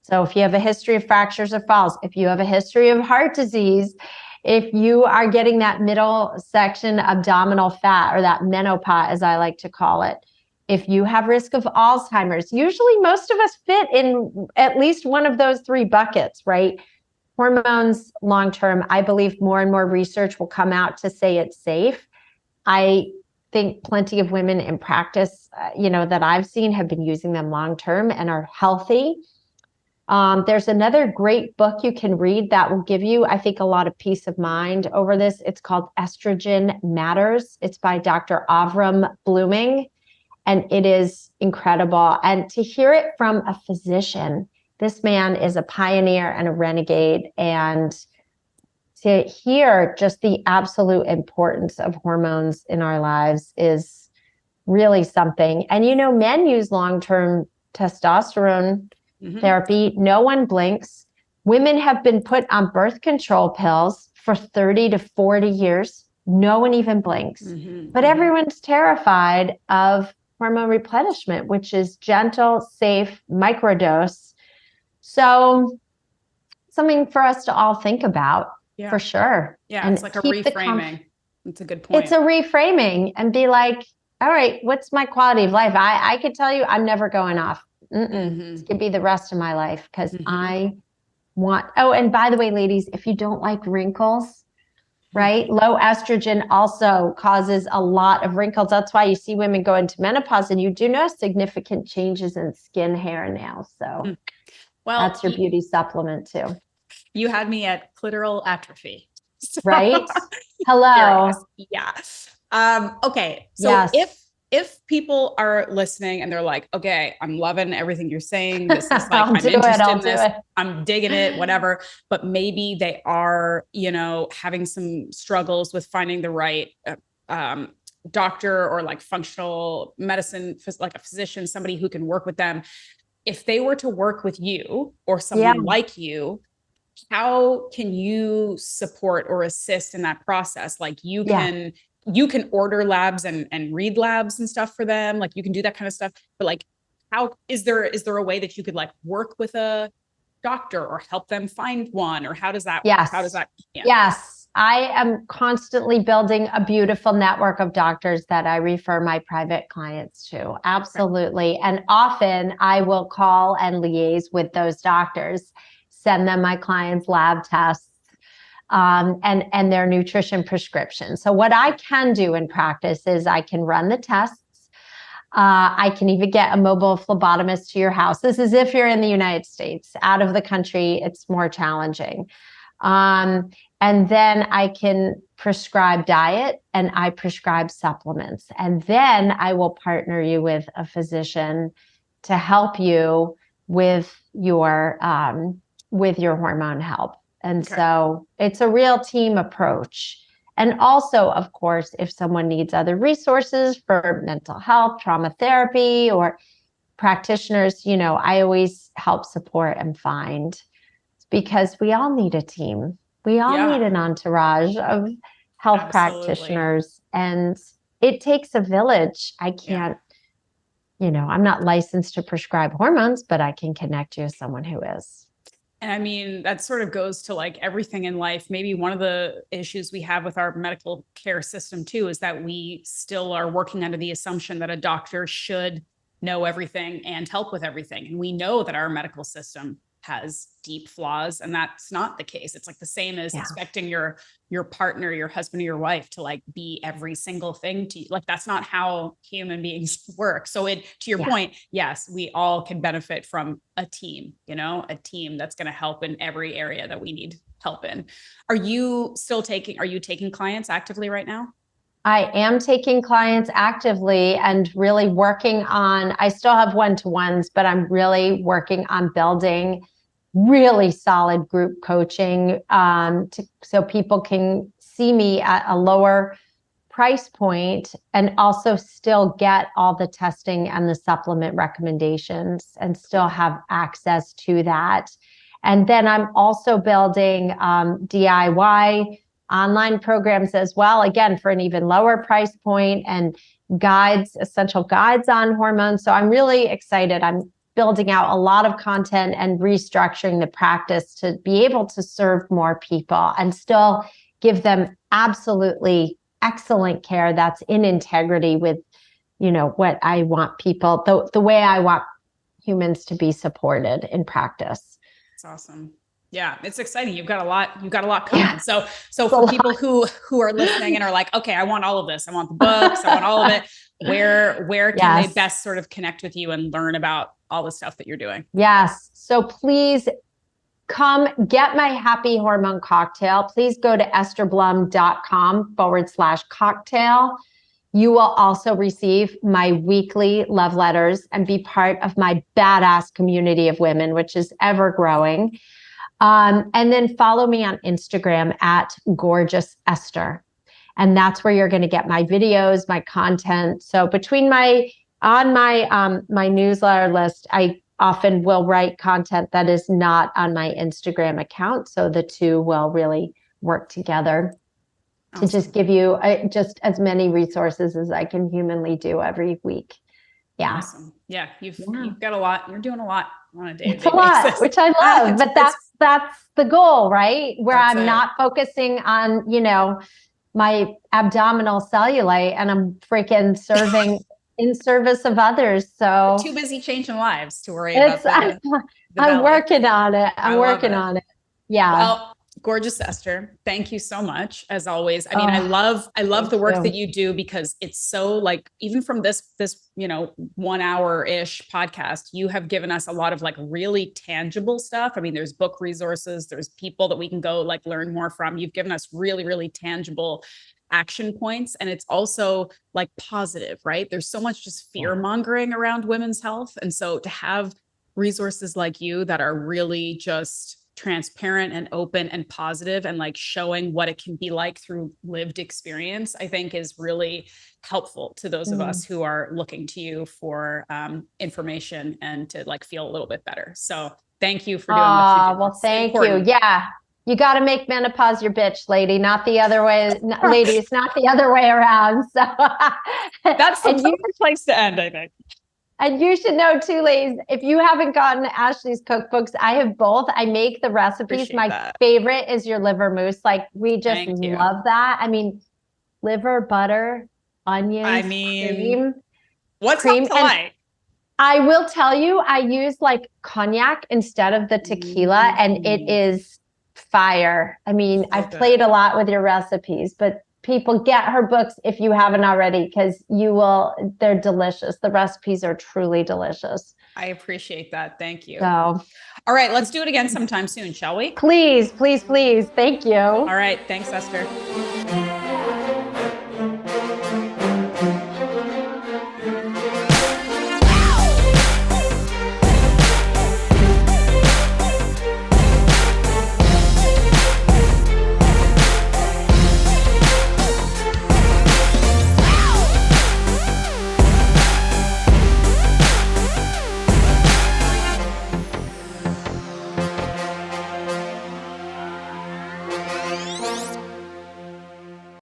So if you have a history of fractures or falls, if you have a history of heart disease, if you are getting that middle section abdominal fat, or that menopause, as I like to call it, if you have risk of Alzheimer's, usually most of us fit in at least one of those three buckets, right? Hormones long-term, I believe more and more research will come out to say it's safe. I think plenty of women in practice, that I've seen have been using them long-term and are healthy. There's another great book you can read that will give you, I think, a lot of peace of mind over this. It's called Estrogen Matters. It's by Dr. Avram Blooming, and it is incredible. And to hear it from a physician, this man is a pioneer and a renegade, and to hear just the absolute importance of hormones in our lives is really something. And, men use long-term testosterone therapy. No one blinks. Women have been put on birth control pills for 30 to 40 years. No one even blinks. But everyone's terrified of hormone replenishment, which is gentle, safe, microdose. So something for us to all think about, for sure. Yeah, and it's like a reframing. It's a good point. It's a reframing, and be like, all right, what's my quality of life? I could tell you I'm never going off. It's gonna be the rest of my life, because I want. Oh, and by the way, ladies, if you don't like wrinkles, right? Low estrogen also causes a lot of wrinkles. That's why you see women go into menopause and you do notice significant changes in skin, hair, and nails. So that's your beauty supplement too. You had me at clitoral atrophy. Right? Hello. Yeah. Okay. So if people are listening and they're like, okay, I'm loving everything you're saying. This is like, I'm interested in this. I'm digging it, whatever. But maybe they are, having some struggles with finding the right doctor, or like functional medicine, like a physician, somebody who can work with them. If they were to work with you or someone like you, how can you support or assist in that process? Like you can order labs and read labs and stuff for them. Like you can do that kind of stuff, but like, how is there a way that you could like work with a doctor or help them find one, or how does that work? How does that? Yeah. Yes. I am constantly building a beautiful network of doctors that I refer my private clients to. Absolutely. Okay. And often I will call and liaise with those doctors, send them my clients' lab tests, and their nutrition prescription. So what I can do in practice is I can run the tests. I can even get a mobile phlebotomist to your house. This is if you're in the United States. Out of the country, it's more challenging. And then I can prescribe diet, and I prescribe supplements. And then I will partner you with a physician to help you with your hormone health. And so it's a real team approach. And also, of course, if someone needs other resources for mental health, trauma therapy, or practitioners, I always help support and find, because we all need a team. We all need an entourage of health practitioners, and it takes a village. I can't, I'm not licensed to prescribe hormones, but I can connect you with someone who is. And I mean, that sort of goes to like everything in life. Maybe one of the issues we have with our medical care system too, is that we still are working under the assumption that a doctor should know everything and help with everything. And we know that our medical system has deep flaws, and that's not the case. It's like the same as expecting your partner, your husband or your wife to like be every single thing to you. Like that's not how human beings work. So to your point, yes, we all can benefit from a team, a team that's going to help in every area that we need help in. Are you taking clients actively right now? I am taking clients actively and really working on, I still have one-to-ones, but I'm really working on building really solid group coaching so people can see me at a lower price point and also still get all the testing and the supplement recommendations and still have access to that. And then I'm also building DIY online programs as well, again, for an even lower price point, and guides, essential guides on hormones. So I'm really excited. I'm building out a lot of content and restructuring the practice to be able to serve more people and still give them absolutely excellent care that's in integrity with, what I want people, the way I want humans to be supported in practice. That's awesome. Yeah, it's exciting. You've got a lot coming. Yeah. So for people who are listening and are like, okay, I want all of this. I want the books. I want all of it. Where can they best sort of connect with you and learn about all the stuff that you're doing? Yes. So please come get my happy hormone cocktail. Please go to estherblum.com/cocktail. You will also receive my weekly love letters and be part of my badass community of women, which is ever growing. And then follow me on Instagram at Gorgeous Esther. And that's where you're going to get my videos, my content. So between my newsletter list, I often will write content that is not on my Instagram account. So the two will really work together to just give you just as many resources as I can humanly do every week. Yeah. Awesome. Yeah. You've got a lot. You're doing a lot on a day-to-day basis. Lot, which I love, but that's the goal, right? Where I'm not focusing on, my abdominal cellulite and I'm freaking serving in service of others. So too busy changing lives to worry about that. I'm working on it. I'm working on it. Yeah. Well, Gorgeous Esther, thank you so much as always. I mean, I love the work that you do because it's so like, even from this 1 hour-ish podcast, you have given us a lot of like really tangible stuff. I mean, there's book resources, there's people that we can go like learn more from. You've given us really, really tangible action points. And it's also like positive, right? There's so much just fear mongering around women's health. And so to have resources like you that are really just transparent and open and positive and like showing what it can be like through lived experience, I think is really helpful to those of us who are looking to you for information and to like feel a little bit better. So thank you for doing what you do. Well, thank you. Yeah. You got to make menopause your bitch, lady, not the other way, ladies, not the other way around. So that's the perfect place to end, I think. And you should know too, ladies, if you haven't gotten Ashleigh's cookbooks, I have both. I make the recipes. My favorite is your liver mousse. Like we just love that. I mean, liver, butter, onions, cream. What's not to like? I will tell you, I use like cognac instead of the tequila and it is fire. I mean, I've played a lot with your recipes, but people get her books if you haven't already, because they're delicious. The recipes are truly delicious. I appreciate that. Thank you. So, all right, let's do it again sometime soon, shall we? Please, please, please. Thank you. All right. Thanks, Esther.